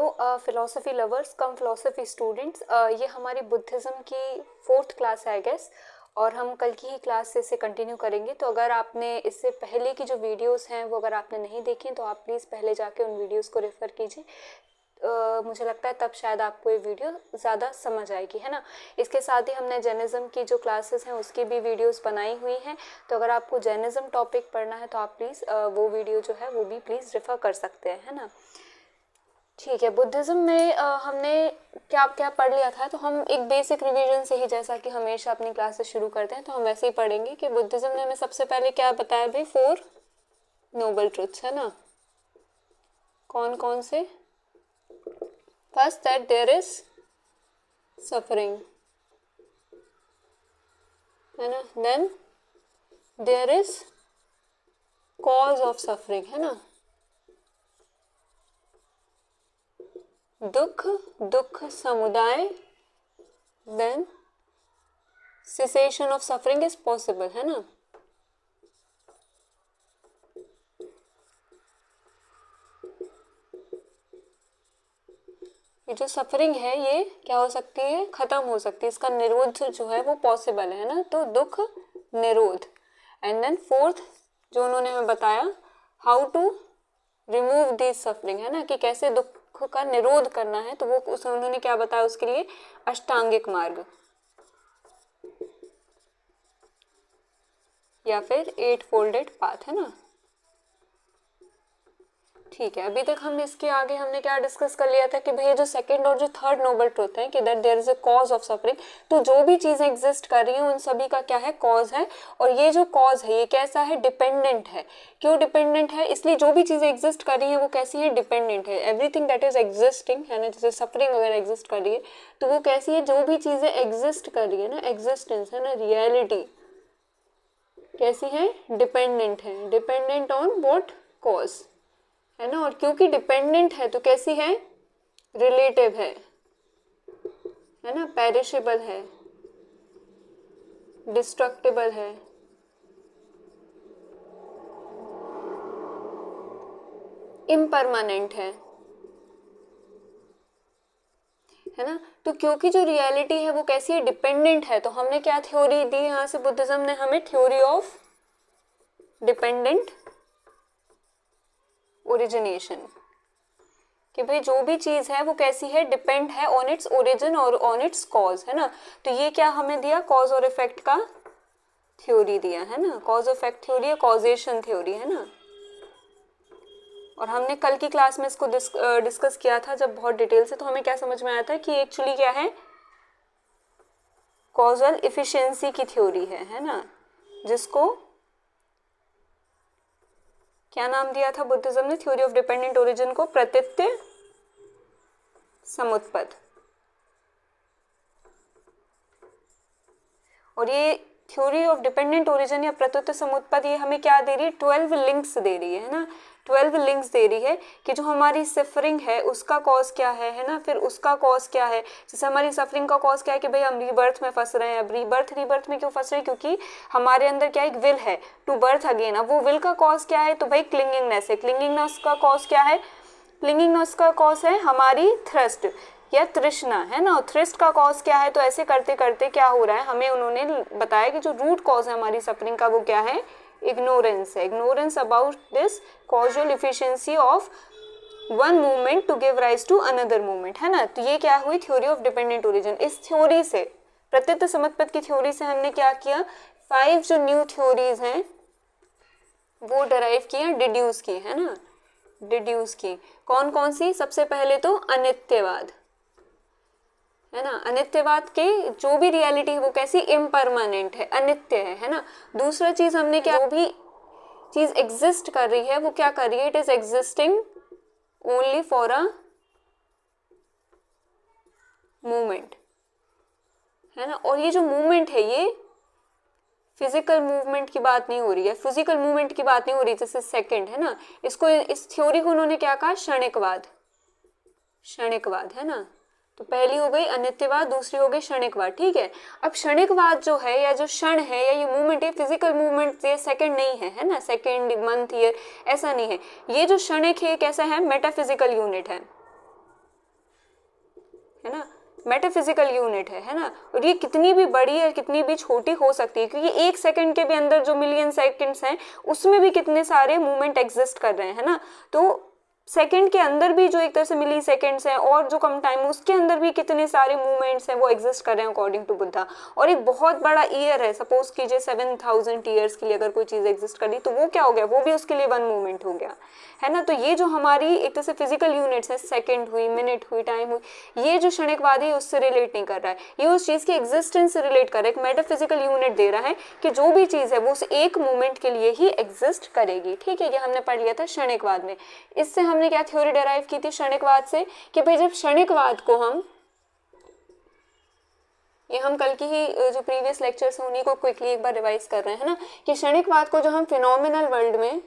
Hello philosophy lovers कम philosophy students, ये हमारी Buddhism की 4th क्लास है आई गेस, और हम कल की ही क्लास से इसे कंटिन्यू करेंगे। तो अगर आपने इससे पहले की जो वीडियोस हैं वो अगर आपने नहीं देखी तो आप प्लीज़ पहले जाके उन वीडियोस को रेफ़र कीजिए। मुझे लगता है तब शायद आपको ये वीडियो ज़्यादा समझ आएगी, है ना। इसके साथ ही हमने जैनिज़्म की जो क्लासेस हैं उसकी भी वीडियोस बनाई हुई हैं, तो अगर आपको जैनिज़्म टॉपिक पढ़ना है तो आप प्लीज़ वो वीडियो जो है वो भी प्लीज़ रेफ़र कर सकते हैं, है ना। ठीक है, बुद्धिज़्म में हमने क्या क्या पढ़ लिया था, तो हम एक बेसिक रिवीजन से ही, जैसा कि हमेशा अपनी क्लासेस शुरू करते हैं, तो हम वैसे ही पढ़ेंगे कि बुद्धिज़्म ने हमें सबसे पहले क्या बताया भाई, 4 नोबल ट्रुथ्स, है ना। कौन कौन से? First that there is suffering, है ना। Then there is cause of suffering, है ना। दुख, दुख समुदाय, then cessation of suffering is possible, है ना। ये जो सफरिंग है ये क्या हो सकती है, खत्म हो सकती है, इसका निरोध जो है वो पॉसिबल है ना। तो दुख निरोध। एंड देन फोर्थ जो उन्होंने हमें बताया, how to remove this suffering, है ना, कि कैसे दुख का निरोध करना है, तो वो उन्होंने क्या बताया, उसके लिए अष्टांगिक मार्ग या फिर 8 फोल्डेड पाथ, है ना। ठीक है, अभी तक हम इसके आगे हमने क्या डिस्कस कर लिया था कि भाई जो सेकंड और जो थर्ड नोबल ट्रुथ है कि that there is a cause of suffering. तो जो भी चीजें एग्जिस्ट कर रही हैं उन सभी का क्या है, कॉज है। और ये जो कॉज है ये कैसा है, डिपेंडेंट है। क्यों डिपेंडेंट है? इसलिए जो भी चीजें एग्जिस्ट कर रही हैं वो कैसी है, डिपेंडेंट है। एवरीथिंग दैट इज एग्जिस्टिंग, है ना, जैसे सफरिंग अगर एग्जिस्ट कर रही है तो वो कैसी है, जो भी चीजें एग्जिस्ट कर रही है ना, एग्जिस्टेंस, है ना, रियलिटी कैसी है, डिपेंडेंट है। डिपेंडेंट ऑन व्हाट, कॉज, है ना। और क्योंकि डिपेंडेंट है तो कैसी है, रिलेटिव है ना, पेरिशेबल है, डिस्ट्रक्टिबल है, इम्परमानेंट है ना। तो क्योंकि जो रियलिटी है वो कैसी है, डिपेंडेंट है, तो हमने क्या थ्योरी दी यहाँ से, बुद्धिज्म ने हमें थ्योरी ऑफ डिपेंडेंट ओरिजिनेशन, कि भाई जो भी चीज है वो कैसी है, डिपेंड है ऑन इट्स ओरिजिन और ऑन इट्स कॉज, है ना। तो ये क्या हमें दिया, कॉज और इफेक्ट का थ्योरी दिया, है ना। कॉज इफेक्ट थ्योरी है, कॉजेशन थ्योरी, है ना। और हमने कल की क्लास में इसको डिस्कस किया था जब बहुत डिटेल से, तो हमें क्या समझ में आया था कि एक्चुअली क्या है, कॉजल इफिशिएंसी की थ्योरी है ना, जिसको क्या नाम दिया था बुद्धिज्म ने, थ्योरी ऑफ डिपेंडेंट ओरिजिन को प्रतीत्य समुत्पत्ति। और ये थ्योरी ऑफ डिपेंडेंट ओरिजिन या प्रतीत्य समुत्पत्ति ये हमें क्या दे रही है, 12 लिंक्स दे रही है ना। 12 लिंक्स दे रही है कि जो हमारी सफरिंग है उसका कॉज क्या है ना, फिर उसका कॉज क्या है। जैसे हमारी सफरिंग का कॉज क्या है कि भाई हम रीबर्थ में फंस रहे हैं। अब रीबर्थ में क्यों फंस रहे हैं, क्योंकि हमारे अंदर क्या एक विल है टू बर्थ अगेन। अब वो विल का कॉज क्या है, तो भाई क्लिंगिंगनेस है। क्लिंगिंगनेस का कॉज क्या है, क्लिंगिंगनेस का कॉज है हमारी थ्रस्ट या तृष्णा, है ना। थ्रस्ट का कॉज क्या है, तो ऐसे करते करते क्या हो रहा है, हमें उन्होंने बताया कि जो रूट कॉज है हमारी सफरिंग का वो क्या है, इग्नोरेंस है। Ignorance about this causal efficiency of one movement to give rise to another movement, है ना। तो ये क्या हुई, थ्योरी ऑफ डिपेंडेंट ओरिजिन। इस थ्योरी से, प्रतीत्य समुत्पत्ति की थ्योरी से हमने क्या किया, 5 जो न्यू थ्योरीज हैं वो डराइव की, डिड्यूस की, है ना, डिड्यूस की। कौन कौन सी, सबसे पहले तो अनित्यवाद, है ना। अनित्यवाद के जो भी रियलिटी है वो कैसी, इम्परमानेंट है, अनित्य है ना। दूसरा चीज हमने क्या, जो भी चीज एग्जिस्ट कर रही है वो क्या कर रही है, it is existing only for a movement, है ना। और ये जो मूवमेंट है ये फिजिकल मूवमेंट की बात नहीं हो रही है, फिजिकल मूवमेंट की बात नहीं हो रही, जैसे सेकंड, है ना। इसको, इस थ्योरी को उन्होंने क्या कहा, क्षणिकवाद, क्षणिकवाद, है ना। तो पहली हो गई अनित्यवाद, दूसरी हो गई क्षणिकवाद, ठीक है। अब क्षणिकवाद जो है या जो क्षण है या ये मूवमेंट है, फिजिकल मूवमेंट, ये सेकंड नहीं है ना, सेकंड मंथ ईयर ऐसा नहीं है। ये जो क्षणिक है कैसा है, मेटाफिजिकल यूनिट है, है ना, मेटाफिजिकल यूनिट है ना, और ये कितनी भी बड़ी है कितनी भी छोटी हो सकती है, क्योंकि एक सेकंड के भी अंदर जो मिलियन सेकंड्स हैं उसमें भी कितने सारे मूवमेंट एग्जिस्ट कर रहे हैं, है ना। तो सेकंड के अंदर भी जो एक तरह से मिली सेकेंड्स हैं और जो कम टाइम उसके अंदर भी कितने सारे मूवमेंट्स हैं वो एग्जिस्ट कर रहे हैं अकॉर्डिंग टू बुद्धा। और एक बहुत बड़ा ईयर है, सपोज कीजिए 7000 ईयर्स के लिए अगर कोई चीज़ एग्जिस्ट कर रही तो वो क्या हो गया, वो भी उसके लिए वन मूवमेंट हो गया, है ना। तो ये जो हमारी एक तरह से फिजिकल यूनिट्स हैं, सेकेंड हुई, मिनट हुई, टाइम हुई, ये जो क्षणिकवादी है उससे रिलेट नहीं कर रहा है, ये उस चीज़ की एग्जिस्टेंस से रिलेट कर रहा है, एक मेटाफिजिकल यूनिट दे रहा है कि जो भी चीज़ है वो उस एक मोमेंट के लिए ही एग्जिस्ट करेगी, ठीक है। ये हमने पढ़ लिया था क्षणिकवाद में। इससे हमने क्या थ्योरी डेराइव की थी क्षणिकवाद से, कि भाई जब क्षणिकवाद को हम कल की ही जो प्रीवियस लेक्चर्स हैं उन्हीं को क्विकली एक बार रिवाइज कर रहे हैं, है ना, कि क्षणिकवाद को जो हम फिनोमिनल वर्ल्ड में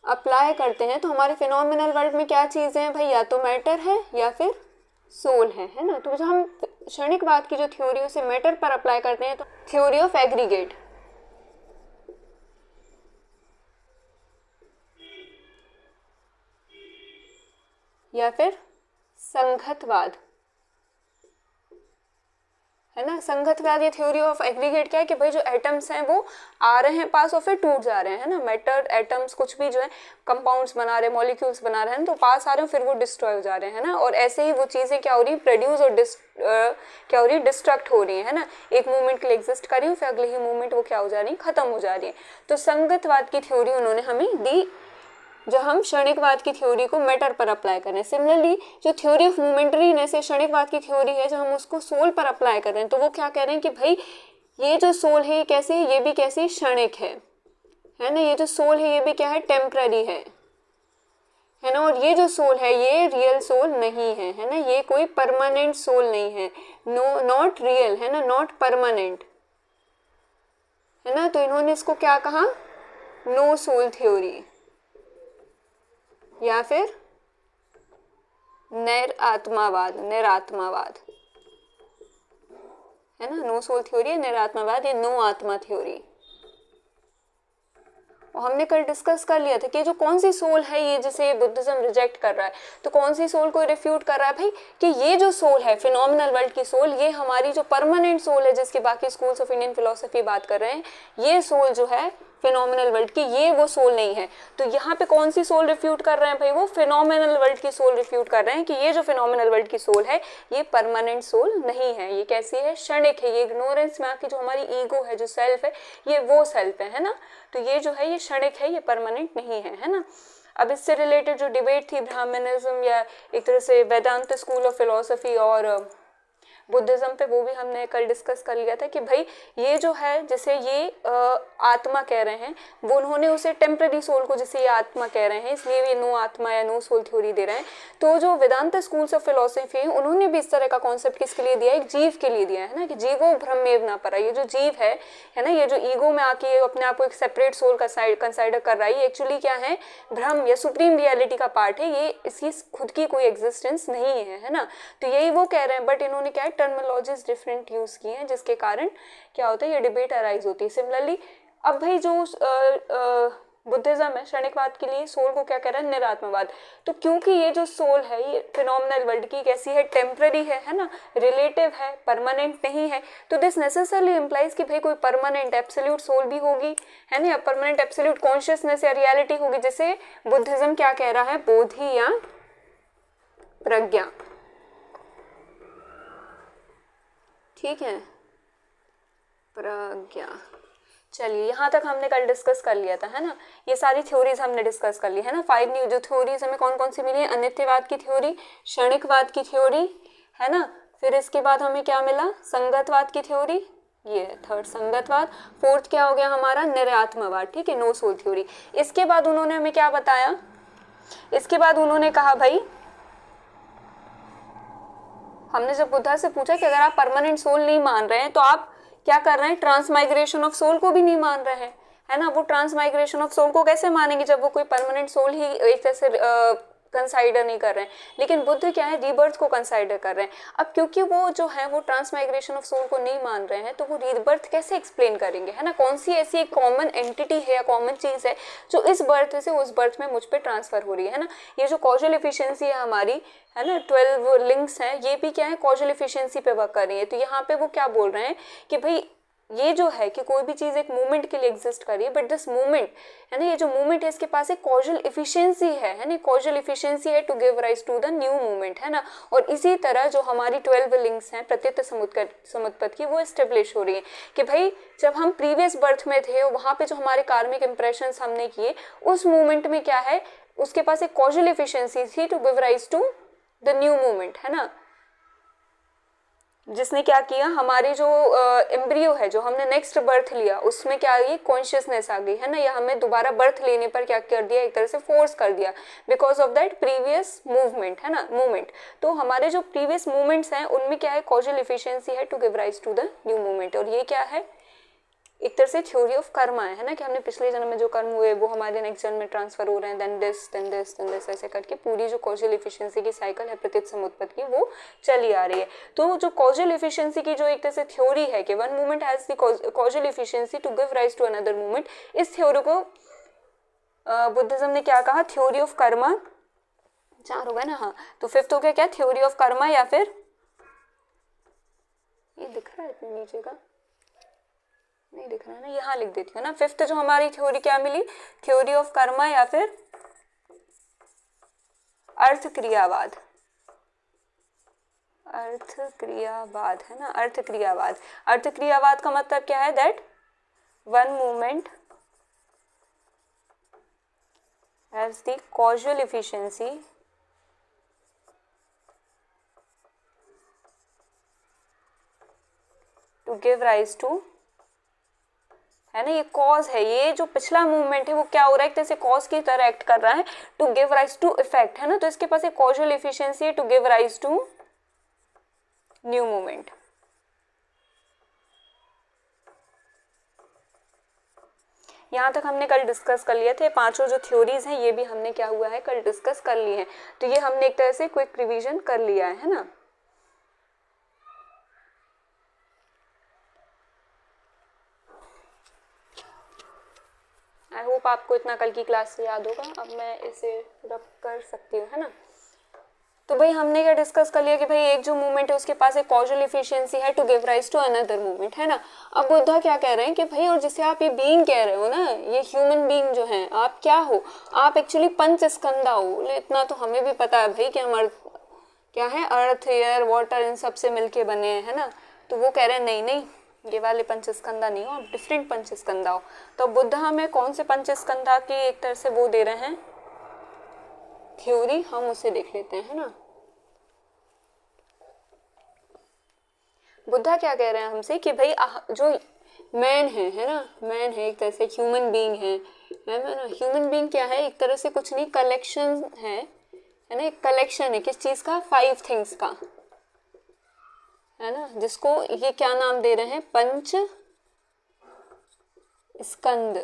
अप्लाई करते हैं तो हमारे फिनोमिनल वर्ल्ड में क्या चीज़ें हैं भाई, या तो मैटर है या फिर सोल है ना। तो जब हम क्षणिकवाद की जो थ्योरी उसे मैटर पर अप्लाई करते हैं तो थ्योरी ऑफ एग्रीगेट, या फिर संघतवाद, है ना। संघतवाद या थ्योरी ऑफ एग्रीगेट क्या है कि भाई जो एटम्स हैं वो आ रहे हैं पास और फिर टूट जा रहे हैं, है ना। मैटर, एटम्स, कुछ भी जो है कंपाउंड्स बना रहे हैं, मॉलिक्यूल्स बना रहे हैं, तो पास आ रहे हैं फिर वो डिस्ट्रॉय हो जा रहे हैं, है ना। और ऐसे ही वो चीज़ें क्या हो रही है, प्रोड्यूस और क्या हो रही है, डिस्ट्रक्ट हो रही है ना। एक मूवमेंट के लिए एग्जिस्ट कर रही है फिर अगले ही मूवमेंट वो क्या हो जा रही है, खत्म हो जा रही है। तो संघतवाद की थ्योरी उन्होंने हमें दी, जो हम क्षणिकवाद की थ्योरी को मैटर पर अप्लाई कर रहे हैं। सिमिलरली जो थ्योरी ऑफ मोमेंटरीनेस है क्षणिकवाद की थ्योरी है, जो हम उसको सोल पर अप्लाई कर रहे हैं, तो वो क्या कह रहे हैं कि भाई ये जो सोल है ये कैसी है, ये भी कैसी क्षणिक है ना। ये जो सोल है ये भी क्या है, टेम्पररी है ना। और ये जो सोल है ये रियल सोल नहीं है ना, ये कोई परमानेंट सोल नहीं है, नो, नॉट रियल, है ना, नॉट परमानेंट, है ना। तो इन्होंने इसको क्या कहा, नो सोल थ्योरी या फिर निरात्मावाद, है ना। नो सोल थ्योरी, निरात्मावाद या नो आत्मा थ्योरी। और हमने कल डिस्कस कर लिया था कि जो कौन सी सोल है ये जिसे बुद्धिज्म रिजेक्ट कर रहा है, तो कौन सी सोल को रिफ्यूट कर रहा है भाई, कि ये जो सोल है फिनोमिनल वर्ल्ड की सोल, ये हमारी जो परमानेंट सोल है जिसकी बाकी स्कूल्स ऑफ इंडियन फिलोसफी बात कर रहे हैं, ये सोल जो है फिनोमिनल वर्ल्ड की, ये वो सोल नहीं है। तो यहाँ पे कौन सी सोल रिफ्यूट कर रहे हैं भाई, वो फिनोमिनल वर्ल्ड की सोल रिफ्यूट कर रहे हैं कि ये जो फिनोमिनल वर्ल्ड की सोल है ये परमानेंट सोल नहीं है, ये कैसी है, क्षणिक है, ये इग्नोरेंस में आके जो हमारी ईगो है, जो सेल्फ है, ये वो सेल्फ है ना। तो ये जो है ये क्षणिक है, ये परमानेंट नहीं है ना। अब इससे रिलेटेड जो डिबेट थी ब्राह्मणिज्म या एक तरह से वेदांत स्कूल ऑफ फिलोसफी और बुद्धिज्म पे, वो भी हमने कल डिस्कस कर लिया था कि भाई ये जो है जिसे ये आत्मा कह रहे हैं, वो उन्होंने उसे टेम्पररी सोल को जिसे ये आत्मा कह रहे हैं, इसलिए ये नो आत्मा या नो सोल थ्योरी दे रहे हैं। तो जो वेदांत स्कूल्स ऑफ फिलोसफी है उन्होंने भी इस तरह का कॉन्सेप्ट किसके लिए दिया है, एक जीव के लिए दिया है ना, कि जीवो भ्रमेव न परा। ये जो जीव है ना, ये जो ईगो में आके अपने आप को एक सेपरेट सोल का कंसाइडर कर रहा है, ये एक्चुअली क्या है, भ्रम या सुप्रीम रियलिटी का पार्ट है, ये इसकी खुद की कोई एग्जिस्टेंस नहीं है ना। तो यही वो कह रहे हैं, बट इन्होंने क्या है, टर्मिनोलॉजीज डिफरेंट यूज की हैं, जिसके कारण क्या होता है, ये डिबेट अराइज होती है। सिमिलरली अब भाई जो बुद्धिज्म है क्षणिकवाद के लिए सोल को क्या कह रहा है, निरात्मवाद। तो क्योंकि ये जो सोल है ये फिनोमिनल वर्ल्ड की कैसी है, टेम्पररी है ना, रिलेटिव है, परमानेंट नहीं है, तो दिस नेसेसरली इम्प्लाइज कि भाई कोई परमानेंट एब्सोल्यूट सोल भी होगी, है ना, या परमानेंट एब्सोल्यूट कॉन्शियसनेस या रियलिटी होगी, जिसे बुद्धिज्म क्या कह रहा है, बोधि या प्रज्ञा। ठीक है, प्रज्ञा। चलिए यहाँ तक हमने कल डिस्कस कर लिया था, है ना, ये सारी थ्योरीज हमने डिस्कस कर ली है ना। 5 न्यू जो थ्योरीज हमें कौन कौन सी मिली है, अनित्यवाद की थ्योरी, क्षणिकवाद की थ्योरी, है ना, फिर इसके बाद हमें क्या मिला, संगतवाद की थ्योरी, ये थर्ड संगतवाद, फोर्थ क्या हो गया हमारा, निरात्मवाद, ठीक है, नो सोल थ्योरी। इसके बाद उन्होंने हमें क्या बताया, इसके बाद उन्होंने कहा भाई, हमने जब बुद्धा से पूछा कि अगर आप परमानेंट सोल नहीं मान रहे हैं तो आप क्या कर रहे हैं, ट्रांसमाइग्रेशन ऑफ सोल को भी नहीं मान रहे हैं, है ना। वो ट्रांसमाइग्रेशन ऑफ सोल को कैसे मानेंगे जब वो कोई परमानेंट सोल ही एक तरह से कंसाइडर नहीं कर रहे हैं, लेकिन बुद्ध क्या है, रीबर्थ को कंसाइडर कर रहे हैं। अब क्योंकि वो जो है वो ट्रांसमाइग्रेशन ऑफ सोल को नहीं मान रहे हैं, तो वो रीबर्थ कैसे एक्सप्लेन करेंगे, है ना। कौन सी ऐसी एक कॉमन एंटिटी है या कॉमन चीज़ है जो इस बर्थ से उस बर्थ में मुझ पर ट्रांसफर हो रही है ना। ये जो कॉजल एफिशिएंसी है हमारी, है ना, 12 लिंक्स हैं, ये भी क्या है, कॉजल एफिशिएंसी पे वर्क कर रही है। तो यहाँ पे वो क्या बोल रहे हैं कि भाई ये जो है कि कोई भी चीज़ एक मूवमेंट के लिए एग्जिस्ट कर रही है, बट दिस मूवमेंट, है ना, ये जो मूवमेंट है इसके पास एक कॉजल एफिशिएंसी है ना, कॉजल एफिशिएंसी है to give rise to the new movement, है ना। और इसी तरह जो हमारी 12 लिंक्स हैं प्रत्येक समुत्पत्ति की, वो एस्टेब्लिश हो रही है कि भाई जब हम प्रीवियस बर्थ में थे वहाँ पे जो हमारे कार्मिक इंप्रेशन हमने किए, उस मूवमेंट में क्या है, उसके पास एक कॉजल एफिशिएंसी थी to give rise to the new movement, है ना। जिसने क्या किया, हमारी जो एम्ब्रियो है, जो हमने नेक्स्ट बर्थ लिया, उसमें क्या आ गई, कॉन्शियसनेस आ गई, है ना। या हमें दोबारा बर्थ लेने पर क्या कर दिया, एक तरह से फोर्स कर दिया because of that previous movement, है ना, मूवमेंट। तो हमारे जो प्रीवियस मूवमेंट्स हैं उनमें क्या है, कॉजल एफिशिएंसी है to give rise to the new movement. और ये क्या है, एक तरह से थ्योरी ऑफ कर्मा है ना, कि हमने पिछले जन्म में जो कर्म हुए वो हमारे नेक्स्ट जन्म में ट्रांसफर हो रहे हैं, then this then this then this, ऐसे करके पूरी जो कॉजल एफिशिएंसी की साइकिल है प्रत्येक समुत्पत्ति की, वो चली आ रही है। तो जो कॉजल एफिशिएंसी की जो एक तरह से थ्योरी है कि one movement has the causal efficiency to give rise to another movement, इस थ्योरी को बुद्धिज्म ने क्या कहा, थ्योरी ऑफ कर्मा। 4 हो गए ना, हाँ। तो 5th हो गया क्या, थ्योरी ऑफ कर्मा, या फिर ये दिख रहा है इतने नीचे का, नहीं दिख रहा है ना, यहाँ लिख देती हूँ ना। 5th जो हमारी थ्योरी क्या मिली, थ्योरी ऑफ कर्मा या फिर अर्थ क्रियावाद, अर्थ क्रियावाद, है ना, अर्थ क्रियावाद। अर्थ क्रियावाद का मतलब क्या है, that one movement has the causal efficiency to give rise to, है ना, ये कॉज है, ये जो पिछला मूवमेंट है वो क्या हो रहा है, जैसे कॉज की तरह एक्ट कर रहा है to give rise to effect, है ना। तो इसके पास एक कॉजल एफिशिएंसी है to give rise to new movement. यहाँ तक हमने कल डिस्कस कर लिए थे, 5 जो थ्योरीज हैं ये भी हमने क्या हुआ है, कल डिस्कस कर लिए हैं। तो ये हमने एक तरह से क्विक रिवीजन कर लिया है ना। आई होप आपको इतना कल की क्लास से याद होगा। अब मैं इसे रब कर सकती हूँ, है ना। तो भाई हमने क्या डिस्कस कर लिया कि भाई एक जो मूवमेंट है उसके पास एक कॉजल एफिशिएंसी है to give rise to another movement, है ना। अब बुद्धा क्या कह रहे हैं कि भाई, और जिसे आप ये बीइंग कह रहे हो ना, ये ह्यूमन बीइंग जो है, आप क्या हो, आप एक्चुअली पंच स्कंदा हो। इतना तो हमें भी पता है भाई कि हम क्या है, अर्थ एयर वाटर इन सब से मिलके बने हैं, है ना। तो वो कह रहे हैं नहीं नहीं, ये वाले पंचस्कंदा नहीं हो, आप डिफरेंट पंचस्कंदा हो। तो बुद्धा हमें कौन से पंचस्कंदा की एक तरह से वो दे रहे हैं थ्योरी, हम उसे देख लेते हैं, है ना। बुद्धा क्या कह रहे हैं हमसे कि भाई जो मैन है ना, मैन है एक तरह से ह्यूमन बीइंग है ना। ह्यूमन बीइंग क्या है, एक तरह से कुछ नहीं, कलेक्शन है ना, एक कलेक्शन है किस चीज का, 5 थिंग्स का, है ना, जिसको ये क्या नाम दे रहे हैं, पंच स्कंद,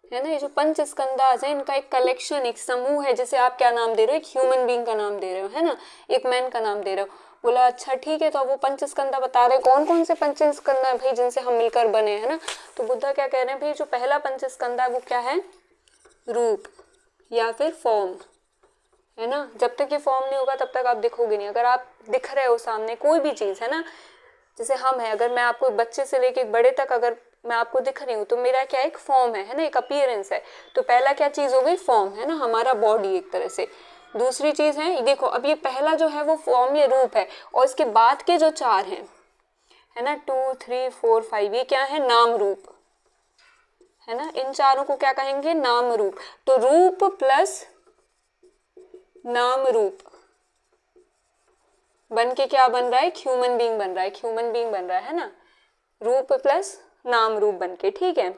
है ना। ये जो पंच स्कंदाज है इनका एक कलेक्शन, एक समूह है, जिसे आप क्या नाम दे रहे हो, एक ह्यूमन बीइंग का नाम दे रहे हो, है ना, एक मैन का नाम दे रहे हो। बोला अच्छा ठीक है, तो अब वो पंच स्कंदा बता रहे कौन कौन से पंच स्कंदा है भाई जिनसे हम मिलकर बने, है ना। तो बुद्धा क्या कह रहे हैं भाई, जो पहला पंच स्कंदा है वो क्या है, रूप या फिर फॉर्म, है ना। जब तक ये फॉर्म नहीं होगा तब तक आप दिखोगे नहीं। अगर आप दिख रहे हो सामने कोई भी चीज, है ना, जैसे हम है, अगर मैं आपको बच्चे से लेके बड़े तक अगर मैं आपको दिख रही हूँ तो मेरा क्या एक फॉर्म है ना, एक अपीयरेंस है। तो पहला क्या चीज हो गई, फॉर्म, है ना, हमारा बॉडी एक तरह से। दूसरी चीज है, देखो अब ये पहला जो है वो फॉर्म या रूप है, और इसके बाद के जो 4 हैं, है ना, 2 3 4 5, ये क्या है, नाम रूप, है ना। इन चारों को क्या कहेंगे, नाम रूप। तो रूप प्लस नाम रूप बन के क्या बन रहा है, ह्यूमन बीइंग बन रहा है, ह्यूमन बीइंग बन रहा है ना, रूप प्लस नाम रूप बन के, ठीक है।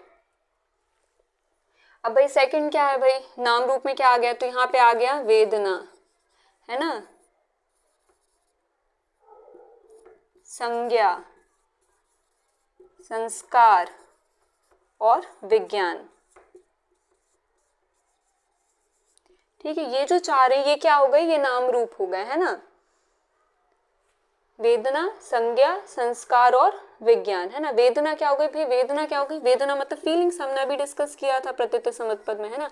अब भाई सेकंड क्या है भाई, नाम रूप में क्या आ गया, तो यहाँ पे आ गया वेदना, है ना, संज्ञा, संस्कार और विज्ञान, ठीक है, ये जो चार है ये क्या हो गए, ये नाम रूप हो गए, है ना। वेदना, संज्ञा, संस्कार और विज्ञान, है ना। वेदना क्या हो गई भाई, वेदना क्या हो गई, वेदना मतलब फीलिंग्स, हमने अभी डिस्कस किया था प्रत्युत्तर समुत्पद में, है ना।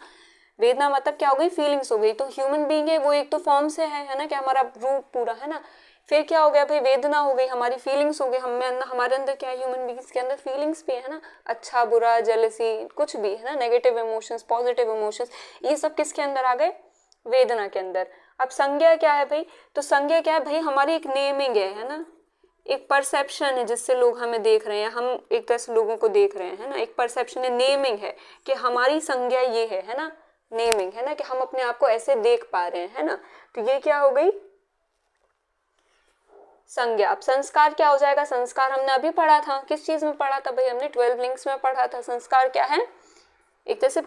वेदना मतलब क्या हो गई, फीलिंग्स हो गई। तो ह्यूमन बीइंग है वो एक तो फॉर्म से है ना, कि हमारा रूप पूरा, है ना। फिर क्या हो गया भाई, वेदना हो गई, हमारी फीलिंग्स हो गई, हमारे अंदर क्या है, ह्यूमन बीइंग्स के अंदर फीलिंग्स भी है ना, अच्छा बुरा, जेलसी, कुछ भी, है ना, नेगेटिव इमोशंस, पॉजिटिव इमोशंस, ये सब किसके अंदर आ गए, वेदना के अंदर। अब संज्ञा क्या है भाई, तो संज्ञा क्या है भाई, हमारी एक नेमिंग है ना, एक परसेप्शन है जिससे लोग हमें देख रहे हैं, हम एक तरह से लोगों को देख रहे हैं, है ना। एक परसेप्शन है, नेमिंग है कि हमारी संज्ञा ये है ना, नेमिंग है ना, कि हम अपने आप को ऐसे देख पा रहे हैं, है ना। तो ये क्या हो गई, संज्ञा। अब संस्कार क्या हो जाएगा, संस्कार हमने अभी पढ़ा था, किस चीज में पढ़ा था भाई, हमने 12 लिंक्स में पढ़ा था। संस्कार क्या है, एक तरह से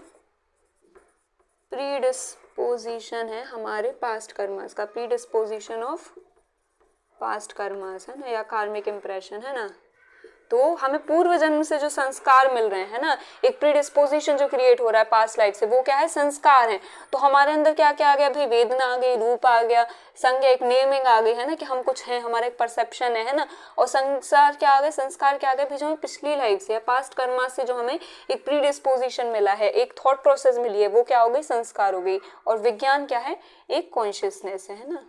प्रीडिस्पोजिशन है हमारे पास्ट कर्मास का, प्रीडिस्पोजिशन ऑफ पास्ट कर्मास, है ना, या कार्मिक इंप्रेशन, है ना। तो हमें पूर्व जन्म से जो संस्कार मिल रहे हैं ना, एक प्रीडिस्पोजिशन जो क्रिएट हो रहा है पास्ट लाइफ से, वो क्या है, संस्कार है। तो हमारे अंदर क्या क्या आ गया भाई, वेदना आ गई, रूप आ गया, संज्ञा, एक नेमिंग आ गई, है ना, कि हम कुछ हैं, हमारा एक परसेप्शन है ना। और संस्कार क्या आ गए, संस्कार क्या आ गए भाई, जो हमें पिछली लाइफ से या पास्ट कर्मा से जो हमें एक प्रीडिस्पोजिशन मिला है, एक थॉट प्रोसेस मिली है, वो क्या हो गई, संस्कार हो गई। और विज्ञान क्या है, एक कॉन्शियसनेस है ना।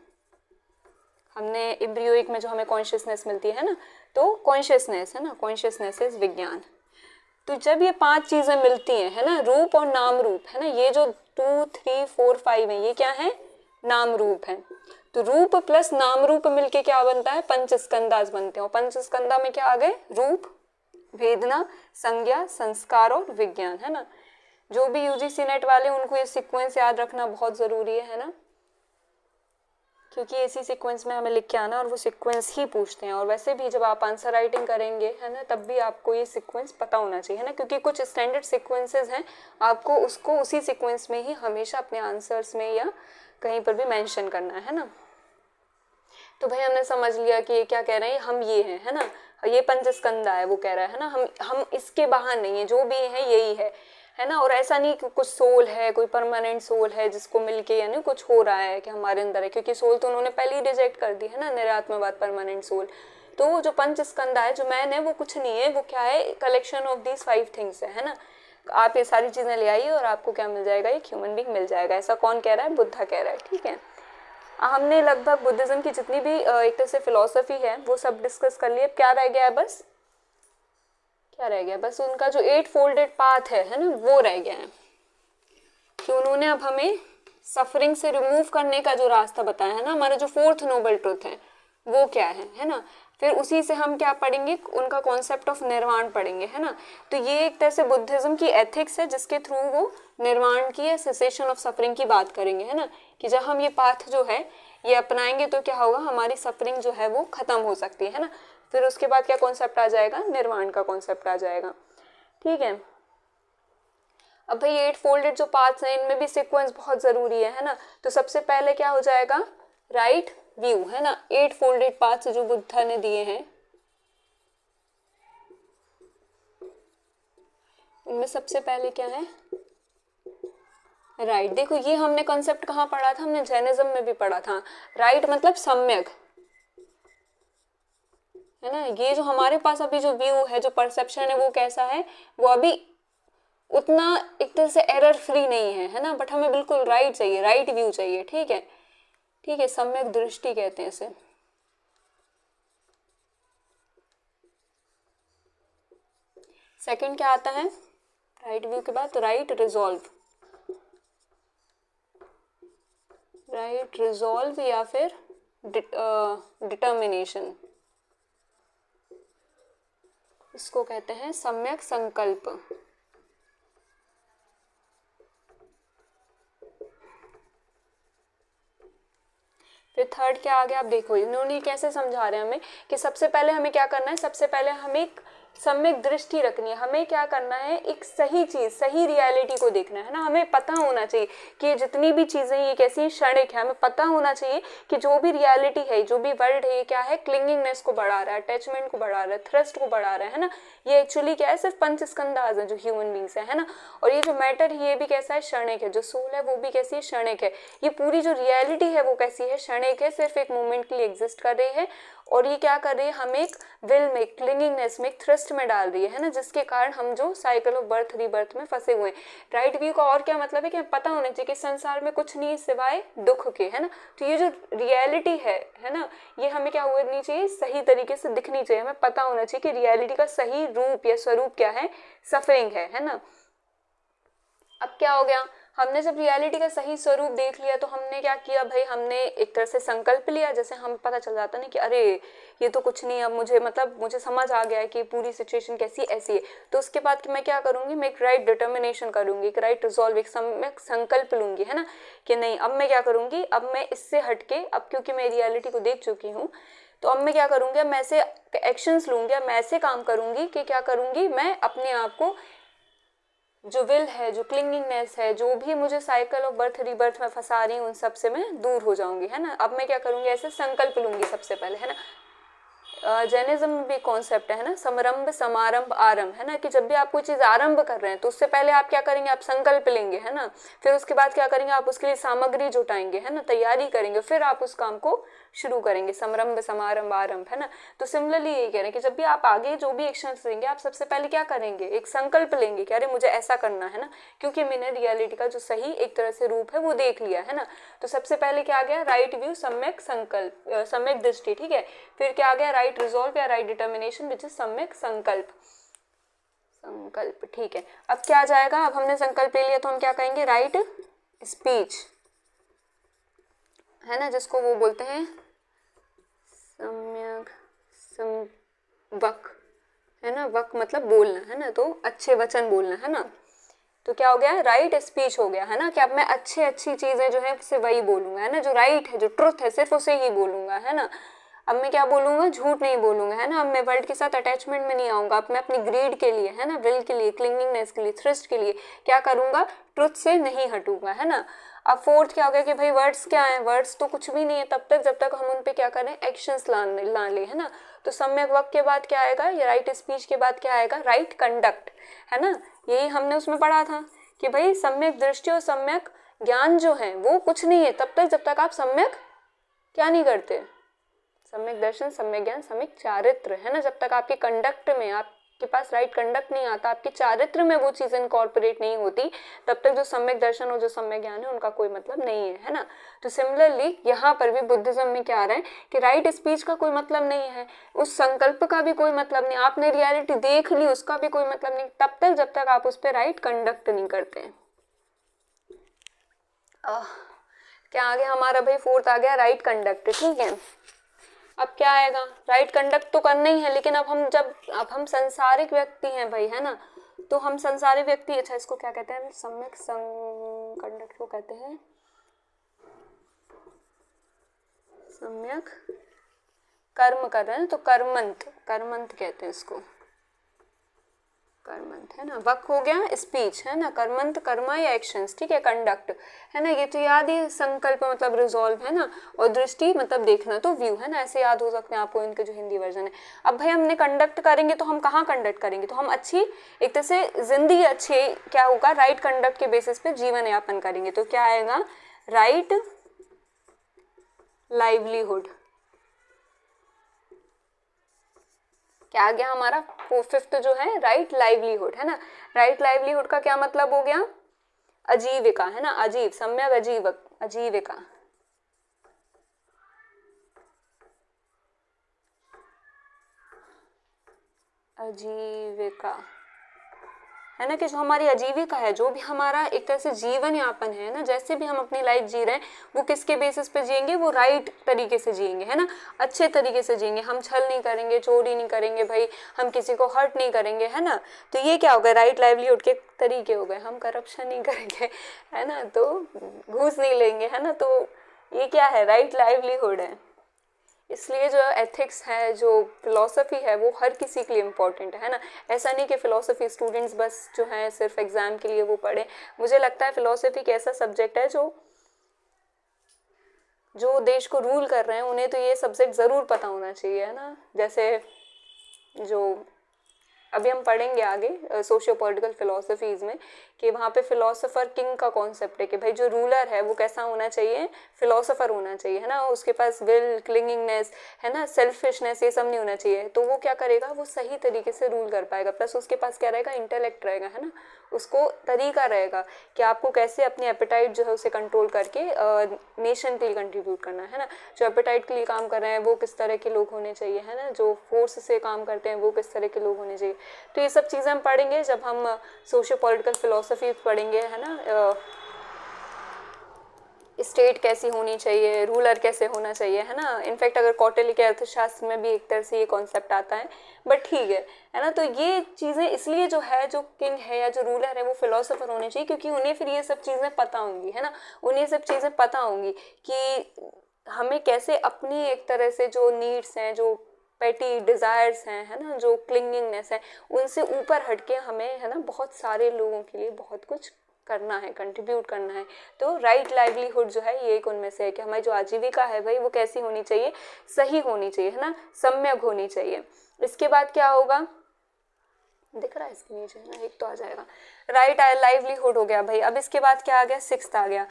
हमने एम्ब्रियोइक में जो हमें कॉन्शियसनेस मिलती है ना, तो कॉन्शियसनेस है ना, कॉन्शियसनेस इज विज्ञान। तो जब ये 5 चीजें मिलती हैं, है ना, रूप और नाम रूप, है ना, ये जो 2, 3, 4, 5 है, ये क्या है, नाम रूप है। तो रूप प्लस नाम रूप मिलके क्या बनता है, पंचस्कंदास बनते हैं। और पंचस्कंदा में क्या आ गए, रूप, वेदना, संज्ञा, संस्कार और विज्ञान, है ना। जो भी यूजीसी नेट वाले, उनको ये सीक्वेंस याद रखना बहुत जरूरी है ना, क्योंकि इसी सीक्वेंस में हमें लिख के आना और वो सीक्वेंस ही पूछते हैं। और वैसे भी जब आप आंसर राइटिंग करेंगे, है ना, तब भी आपको ये सीक्वेंस पता होना चाहिए, है ना, क्योंकि कुछ स्टैंडर्ड सीक्वेंसेस हैं, आपको उसको उसी सीक्वेंस में ही हमेशा अपने आंसर्स में या कहीं पर भी मेंशन करना है ना। तो भाई हमने समझ लिया कि ये क्या कह रहे हैं, हम ये हैं, है ना, ये पंचस्कंदा है, वो कह रहा है ना, हम इसके बाहर नहीं है, जो भी है यही है ना। और ऐसा नहीं कि कुछ सोल है, कोई परमानेंट सोल है जिसको मिलके यानी कुछ हो रहा है कि हमारे अंदर है, क्योंकि सोल तो उन्होंने पहले ही रिजेक्ट कर दी है ना, निरात्मवाद, परमानेंट सोल। तो जो पंचस्कंदा है, जो मैन है, वो कुछ नहीं है, वो क्या है, कलेक्शन ऑफ दीज 5 थिंग्स है ना। आप ये सारी चीजें ले आइए और आपको क्या मिल जाएगा, एक ह्यूमन बीइंग मिल जाएगा। ऐसा कौन कह रहा है, बुद्धा कह रहा है, ठीक है। हमने लगभग बुद्धिज्म की जितनी भी एक तरह से फिलॉसफी है वो सब डिस्कस कर लिए। क्या रह गया है, बस क्या रह गया, बस उनका जो 8 फोल्डेड पाथ है ना, वो रह गया है कि उन्होंने अब हमें सफरिंग से रिमूव करने का जो रास्ता बताया है ना, हमारा जो 4th नोबल ट्रुथ है वो क्या है ना। फिर उसी से हम क्या पढ़ेंगे, उनका कॉन्सेप्ट ऑफ निर्वाण पढ़ेंगे, है ना। तो ये एक तरह से बुद्धिज्म की एथिक्स है जिसके थ्रू वो निर्वाण की, सेसेशन ऑफ सफरिंग की बात करेंगे, है ना, कि जब हम ये पाथ जो है ये अपनाएंगे तो क्या होगा, हमारी सफरिंग जो है वो खत्म हो सकती है ना। फिर उसके बाद क्या कॉन्सेप्ट आ जाएगा, निर्वाण का कॉन्सेप्ट आ जाएगा, ठीक है। अब भाई 8 फोल्डेड जो पाथ्स हैं, इनमें भी सीक्वेंस बहुत जरूरी है ना। तो सबसे पहले क्या हो जाएगा, राइट व्यू, है ना। 8 फोल्डेड पाथ्स जो बुद्धा ने दिए हैं, इनमें सबसे पहले क्या है, राइट। देखो ये हमने कॉन्सेप्ट कहाँ पढ़ा था, हमने जैनिज्म में भी पढ़ा था। राइट मतलब सम्यक, है ना। ये जो हमारे पास अभी जो व्यू है, जो परसेप्शन है, वो कैसा है, वो अभी उतना एक तरह से एरर फ्री नहीं है ना, बट हमें बिल्कुल राइट चाहिए, राइट व्यू चाहिए, ठीक है, ठीक है। सम्यक दृष्टि कहते हैं इसे। सेकंड क्या आता है राइट व्यू के बाद, राइट रिजॉल्व, राइट रिजॉल्व या फिर डिटर्मिनेशन, इसको कहते हैं सम्यक संकल्प। फिर थर्ड क्या आ गया, आप देखो इन्होंने कैसे समझा रहे हैं हमें कि सबसे पहले हमें क्या करना है, सबसे पहले हमें एक सम्यक दृष्टि रखनी है, हमें क्या करना है, एक सही चीज, सही रियलिटी को देखना है ना। हमें पता होना चाहिए कि जितनी भी चीजें ये कैसी क्षणिक है, हमें पता होना चाहिए कि जो भी रियलिटी है, जो भी वर्ल्ड है, ये क्या है, क्लिंगिंगनेस को बढ़ा रहा है, अटैचमेंट को बढ़ा रहा है, थ्रस्ट को बढ़ा रहा है ना। ये एक्चुअली क्या है, सिर्फ पंच स्कंदाज है जो ह्यूमन बींग्स है ना। और ये जो मैटर है ये भी कैसा है, क्षणिक है, जो सोल है वो भी कैसी है, क्षणिक है। ये पूरी जो रियलिटी है वो कैसी है, क्षणिक है, सिर्फ एक मोमेंट के लिए एग्जिस्ट कर रही है। और ये क्या कर रही है, हमें एक विल में, क्लिंगिंगनेस में, थ्रस्ट में डाल रही है ना, जिसके कारण हम जो साइकिल ऑफ बर्थ रीबर्थ में फंसे हुए हैं। राइट व्यू का और क्या मतलब है कि हमें पता होना चाहिए कि संसार में कुछ नहीं सिवाय दुख के, है ना। तो ये जो रियलिटी है ना, ये हमें क्या होनी चाहिए, सही तरीके से दिखनी चाहिए। हमें पता होना चाहिए कि रियलिटी का सही रूप या स्वरूप क्या है, सफरिंग है ना। अब क्या हो गया, हमने जब रियलिटी का सही स्वरूप देख लिया तो हमने क्या किया भाई, हमने एक तरह से संकल्प लिया। जैसे हम पता चल जाता ना कि अरे ये तो कुछ नहीं, अब मुझे समझ आ गया है कि पूरी सिचुएशन कैसी ऐसी है। तो उसके बाद मैं क्या करूंगी, मैं एक राइट डिटर्मिनेशन करूंगी, एक राइट रिजॉल्व, एक संकल्प लूंगी, है ना, कि नहीं अब मैं क्या करूंगी, अब मैं इससे हटके, अब क्योंकि मैं रियलिटी को देख चुकी हूँ तो अब मैं क्या करूंगी, मैं ऐसे एक्शंस लूंगी, मैं ऐसे काम करूंगी कि क्या करूंगी, मैं अपने आप को जो विल है, जो क्लिंगिंगनेस है, जो भी मुझे साइकिल ऑफ बर्थ रीबर्थ में फंसा रही हूँ, उन सब से मैं दूर हो जाऊंगी, है ना। अब मैं क्या करूंगी, ऐसे संकल्प लूंगी सबसे पहले, है ना। जैनिज्म में भी कॉन्सेप्ट है ना, समरंभ समारंभ आरंभ, है ना, कि जब भी आप कोई चीज आरंभ कर रहे हैं तो उससे पहले आप क्या करेंगे, आप संकल्प लेंगे, है ना। फिर उसके बाद क्या करेंगे, आप उसके लिए सामग्री जुटाएंगे, है ना, तैयारी करेंगे, फिर आप उस काम को शुरू करेंगे। समरंभ समारंभ आरंभ, है ना। तो सिमिलरली ये कह रहे हैं कि जब भी आप आगे जो भी एक्शन लेंगे, आप सबसे पहले क्या करेंगे, एक संकल्प लेंगे कि अरे मुझे ऐसा करना है ना, क्योंकि मैंने रियलिटी का जो सही एक तरह से रूप है वो देख लिया, है ना। तो सबसे पहले क्या आ गया, राइट व्यू, सम्यक संकल्प, सम्यक दृष्टि, ठीक है। फिर क्या आ गया, राइट रिजॉल्व या राइट डिटर्मिनेशन विच इज सम्यक संकल्प, संकल्प, ठीक है। अब क्या आ जाएगा, अब हमने संकल्प ले लिया तो हम क्या कहेंगे, राइट स्पीच, है ना, जिसको वो बोलते हैं सम्यक वक, है ना। वक मतलब बोलना, है ना, तो अच्छे वचन बोलना, है ना। तो क्या हो गया, राइट स्पीच हो गया, है ना, कि अब मैं अच्छी चीजें जो है उससे वही बोलूंगा, है ना, जो राइट है, जो ट्रुथ है, सिर्फ उसे ही बोलूंगा, है ना। अब मैं क्या बोलूंगा, झूठ नहीं बोलूंगा, है ना। अब मैं वर्ल्ड के साथ अटैचमेंट में नहीं आऊंगा, अब मैं अपनी ग्रीड के लिए, है ना, विल के लिए, क्लिंगिंगनेस के लिए, थ्रस्ट के लिए क्या करूंगा, ट्रुथ से नहीं हटूंगा, है ना। अब फोर्थ क्या हो गया कि भाई वर्ड्स क्या है, वर्ड्स तो कुछ भी नहीं है तब तक जब तक हम उन पे क्या करें, एक्शंस ला ले, है ना। तो सम्यक वक्त के बाद क्या आएगा, या राइट स्पीच के बाद क्या आएगा, राइट कंडक्ट, है ना। यही हमने उसमें पढ़ा था कि भाई सम्यक दृष्टि और सम्यक ज्ञान जो है वो कुछ नहीं है तब तक जब तक आप सम्यक क्या नहीं करते, सम्यक दर्शन, सम्यक ज्ञान, सम्यक चारित्र, है ना। जब तक आपके कंडक्ट में, आपके पास राइट कंडक्ट नहीं आता, आपके चारित्र में वो चीजें इनकॉर्पोरेट नहीं होती, तब तक जो सम्यक दर्शन और जो सम्यक ज्ञान है उनका कोई मतलब नहीं है ना। तो सिमिलरली यहाँ पर भी बुद्धिज्म में क्या आ रहा है कि राइट स्पीच का कोई मतलब नहीं है, उस संकल्प का भी कोई मतलब नहीं, आपने रियलिटी देख ली उसका भी कोई मतलब नहीं तब तक जब तक आप उस पर राइट कंडक्ट नहीं करते हैं। क्या आ गया हमारा भाई, फोर्थ आ गया राइट कंडक्ट, ठीक है। अब क्या आएगा, राइट कंडक्ट तो करना ही है, लेकिन अब हम संसारिक व्यक्ति हैं भाई, है ना। तो हम संसारिक व्यक्ति, अच्छा इसको क्या कहते हैं, सम्यक कंडक्ट को कहते हैं सम्यक कर्म कर रहे हैं तो कर्मंत कहते हैं इसको, कर्मंत, है ना। वक हो गया स्पीच, है ना, कर्मंत कर्मा या एक्शंस, ठीक है, कंडक्ट, है ना। ये तो याद ही, संकल्प मतलब रिजॉल्व, है ना, और दृष्टि मतलब देखना, तो व्यू, है ना, ऐसे याद हो सकते हैं आपको इनके जो हिंदी वर्जन है। अब भाई हमने कंडक्ट करेंगे तो हम कहाँ कंडक्ट करेंगे, तो हम अच्छी एक तरह से जिंदगी अच्छी क्या होगा, राइट कंडक्ट के बेसिस पे जीवन यापन करेंगे। तो क्या आएगा, राइट लाइवलीहुड, क्या आ गया हमारा, फिफ्थ जो है राइट लाइवलीहुड, है ना। राइट लाइवलीहुड का क्या मतलब हो गया, आजीविका, है ना, अजीव, सम्यक अजीवक, आजीविका, आजीविका, है ना, कि जो हमारी आजीविका है, जो भी हमारा एक तरह से जीवन यापन है ना, जैसे भी हम अपनी लाइफ जी रहे हैं वो किसके बेसिस पे जिएंगे, वो राइट तरीके से जिएंगे, है ना, अच्छे तरीके से जिएंगे, हम छल नहीं करेंगे, चोरी नहीं करेंगे भाई, हम किसी को हर्ट नहीं करेंगे, है ना। तो ये क्या हो गया, राइट लाइवलीहुड के तरीके हो गए, हम करप्शन नहीं करेंगे, है ना, तो घूस नहीं लेंगे, है ना। तो ये क्या है, राइट लाइवलीहुड है। इसलिए जो एथिक्स है, जो फिलॉसफी है, वो हर किसी के लिए इम्पोर्टेंट है ना। ऐसा नहीं कि फ़िलॉसफी स्टूडेंट्स बस जो हैं सिर्फ एग्ज़ाम के लिए वो पढ़ें। मुझे लगता है फ़िलॉसफी एक ऐसा सब्जेक्ट है जो देश को रूल कर रहे हैं उन्हें तो ये सब्जेक्ट ज़रूर पता होना चाहिए, है ना। जैसे जो अभी हम पढ़ेंगे आगे सोशियो पॉलिटिकल फिलोसफीज़ में, कि वहाँ पे फिलोसोफर किंग का कॉन्सेप्ट है कि भाई जो रूलर है वो कैसा होना चाहिए, फिलोसोफर होना चाहिए, है ना। उसके पास विल, क्लिंगिंगनेस, है ना, सेल्फिशनेस, ये सब नहीं होना चाहिए। तो वो क्या करेगा, वो सही तरीके से रूल कर पाएगा। प्लस उसके पास क्या रहेगा, इंटेलेक्ट रहेगा, है ना। उसको तरीका रहेगा कि आपको कैसे अपनी एपेटाइट जो है उसे कंट्रोल करके नेशन के लिए कंट्रीब्यूट करना है ना। जो एपेटाइट के लिए काम कर रहे हैं वो किस तरह के लोग होने चाहिए, है ना। जो फोर्स से काम करते हैं वो किस तरह के लोग होने चाहिए। तो ये सब चीज़ें हम पढ़ेंगे जब हम सोशियो पॉलिटिकल फिलोसफी पढ़ेंगे, है ना। स्टेट कैसी होनी चाहिए, रूलर कैसे होना चाहिए, है ना। इनफैक्ट अगर कौटिल्य के अर्थशास्त्र में भी एक तरह से ये कॉन्सेप्ट आता है, बट ठीक है ना। तो ये चीज़ें इसलिए जो है, जो किंग है या जो रूलर है वो फिलोसोफर होने चाहिए, क्योंकि उन्हें फिर ये सब चीज़ें पता होंगी, है ना। उन्हें सब चीज़ें पता होंगी कि हमें कैसे अपनी एक तरह से जो नीड्स हैं, जो पेटी डिज़ायर्स हैं, है ना, जो क्लिंगिंगनेस है, उनसे ऊपर हटके हमें, है ना, बहुत सारे लोगों के लिए बहुत कुछ करना है, कंट्रीब्यूट करना है। तो राइट लाइवलीहुड जो है ये एक उनमें से है कि हमारी जो आजीविका है भाई वो कैसी होनी चाहिए, सही होनी चाहिए, है ना, सम्यक होनी चाहिए। इसके बाद क्या होगा, दिख रहा है इसके नीचे ना, एक तो आ जाएगा राइट लाइवलीहुड हो गया भाई। अब इसके बाद क्या आ गया, सिक्स्थ आ गया।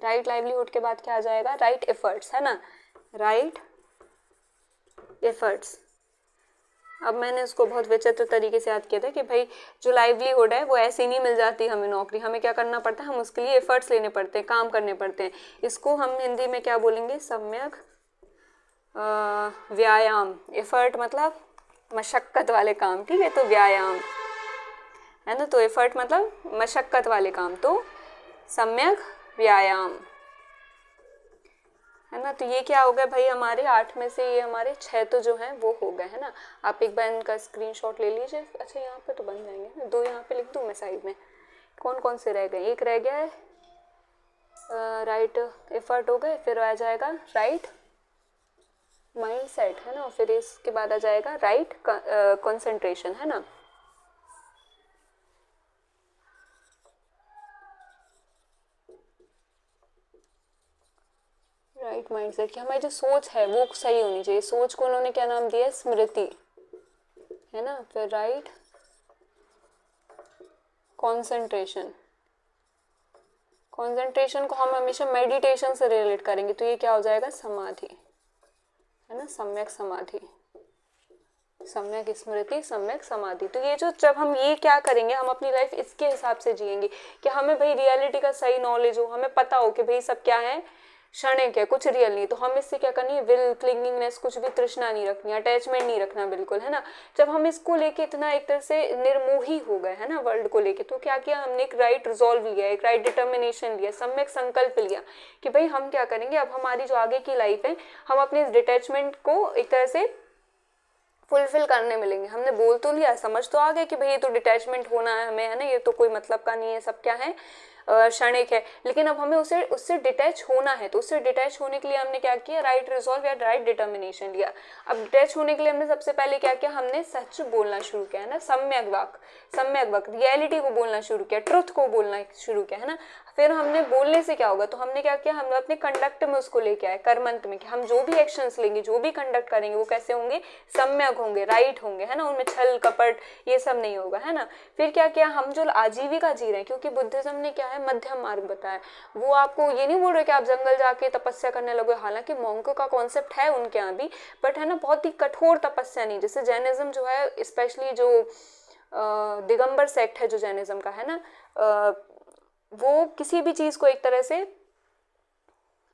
राइट लाइवलीहुड के बाद क्या आ जाएगा, राइट एफर्ट्स, है ना, राइट एफर्ट्स। अब मैंने उसको बहुत विचित्र तरीके से याद किया था कि भाई जो लाइवलीहुड है वो ऐसे नहीं मिल जाती हमें नौकरी, हमें क्या करना पड़ता है, हम उसके लिए एफर्ट्स लेने पड़ते हैं, काम करने पड़ते हैं। इसको हम हिंदी में क्या बोलेंगे, सम्यक व्यायाम। एफर्ट मतलब मशक्कत वाले काम, ठीक है, तो व्यायाम, है ना। तो एफर्ट मतलब मशक्कत वाले काम, तो सम्यक व्यायाम, है ना। तो ये क्या हो गया भाई, हमारे 8 में से ये हमारे 6 तो जो हैं वो हो गए, है ना। आप एक बार इनका स्क्रीनशॉट ले लीजिए। अच्छा यहाँ पे तो बन जाएंगे ना, 2 यहाँ पे लिख दूँ मैं साइड में। कौन कौन से रह गए, एक रह गया है राइट एफर्ट हो गए, फिर आ जाएगा राइट माइंड सेट, है ना, फिर इसके बाद आ जाएगा राइट कंसंट्रेशन, है ना। राइट माइंडसेट कि हमारी जो सोच है वो सही होनी चाहिए। सोच को उन्होंने क्या नाम दिया है, स्मृति, है ना। फिर राइट कंसंट्रेशन, कंसंट्रेशन को हम हमेशा मेडिटेशन से रिलेट करेंगे, तो ये क्या हो जाएगा, समाधि, है ना, सम्यक समाधि, सम्यक स्मृति, सम्यक समाधि। तो ये जो जब हम ये क्या करेंगे, हम अपनी लाइफ इसके हिसाब से जिएंगे कि हमें भाई रियलिटी का सही नॉलेज हो, हमें पता हो कि भाई सब क्या है, क्षणिक है, कुछ रियल नहीं। तो हम इससे क्या करनी है, विल, क्लिंगिंगनेस, कुछ भी तृष्णा नहीं रखनी, अटैचमेंट नहीं रखना, बिल्कुल, है ना। जब हम इसको लेके इतना एक तरह से निर्मोही हो गए, है ना, वर्ल्ड को लेके, तो क्या किया हमने, एक राइट रिजॉल्व लिया, एक राइट डिटर्मिनेशन लिया, सम्यक संकल्प लिया कि भाई हम क्या करेंगे, अब हमारी जो आगे की लाइफ है हम अपने इस डिटैचमेंट को एक तरह से फुलफिल करने मिलेंगे। हमने बोल तो लिया, समझ तो आ गया कि भाई ये तो डिटैचमेंट होना है हमें, है ना, ये तो कोई मतलब का नहीं है, सब क्या है, क्षणिक है। लेकिन अब हमें उससे डिटैच होना है, तो उससे डिटैच होने के लिए हमने क्या किया, राइट रिजॉल्व या राइट डिटर्मिनेशन लिया। अब डिटैच होने के लिए हमने सबसे पहले क्या किया, हमने सच बोलना शुरू किया, है ना, सम्यक वाक, रियलिटी को बोलना शुरू किया, ट्रुथ को बोलना शुरू किया, है ना। फिर हमने बोलने से क्या होगा, तो हमने क्या किया, हमने अपने कंडक्ट में उसको लेके आए, कर्मंत में, कि हम जो भी एक्शंस लेंगे, जो भी कंडक्ट करेंगे वो कैसे होंगे, सम्यक होंगे, राइट होंगे, है ना, उनमें छल कपट ये सब नहीं होगा, है ना। फिर क्या किया, हम जो आजीविका जी रहे हैं, क्योंकि बुद्धिज्म ने क्या है, मध्यम मार्ग बताया। वो आपको ये नहीं बोल रहे कि आप जंगल जाके तपस्या करने लगे, हालांकि मॉन्क का कॉन्सेप्ट है उनके यहाँ भी, बट है ना, बहुत ही कठोर तपस्या नहीं। जैसे जैनिज्म जो है, स्पेशली जो दिगंबर सेक्ट है जो जैनिज्म का, है ना, वो किसी भी चीज को एक तरह से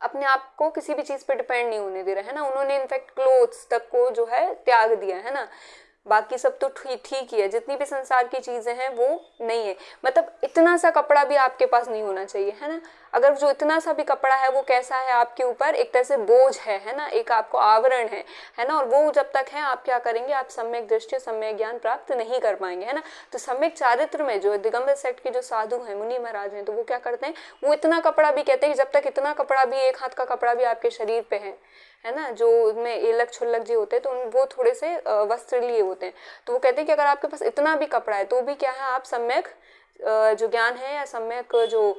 अपने आप को किसी भी चीज पे डिपेंड नहीं होने दे रहे, है ना। उन्होंने इनफैक्ट क्लोथ्स तक को जो है त्याग दिया, है ना। बाकी सब तो ठीक ही है, जितनी भी संसार की चीजें हैं वो नहीं है, मतलब इतना सा कपड़ा भी आपके पास नहीं होना चाहिए, है ना। अगर जो इतना सा भी कपड़ा है वो कैसा है आपके ऊपर, एक तरह से बोझ है ना, एक आपको आवरण है ना, और वो जब तक है आप क्या करेंगे, आप सम्यक दृष्टि सम्यक ज्ञान प्राप्त नहीं कर पाएंगे, है ना। तो सम्यक चारित्र में जो दिगंबर सेक्ट के जो साधु हैं, मुनि महाराज हैं, तो वो क्या करते हैं, वो इतना कपड़ा भी कहते हैं कि जब तक इतना कपड़ा भी, एक हाथ का कपड़ा भी आपके शरीर पे है ना, जो उनमें एलक छुल्लक जी होते हैं, तो वो थोड़े से वस्त्र लिए होते हैं, तो वो कहते हैं कि अगर आपके पास इतना भी कपड़ा है तो भी क्या है, आप सम्यक जो ज्ञान है या सम्यक जो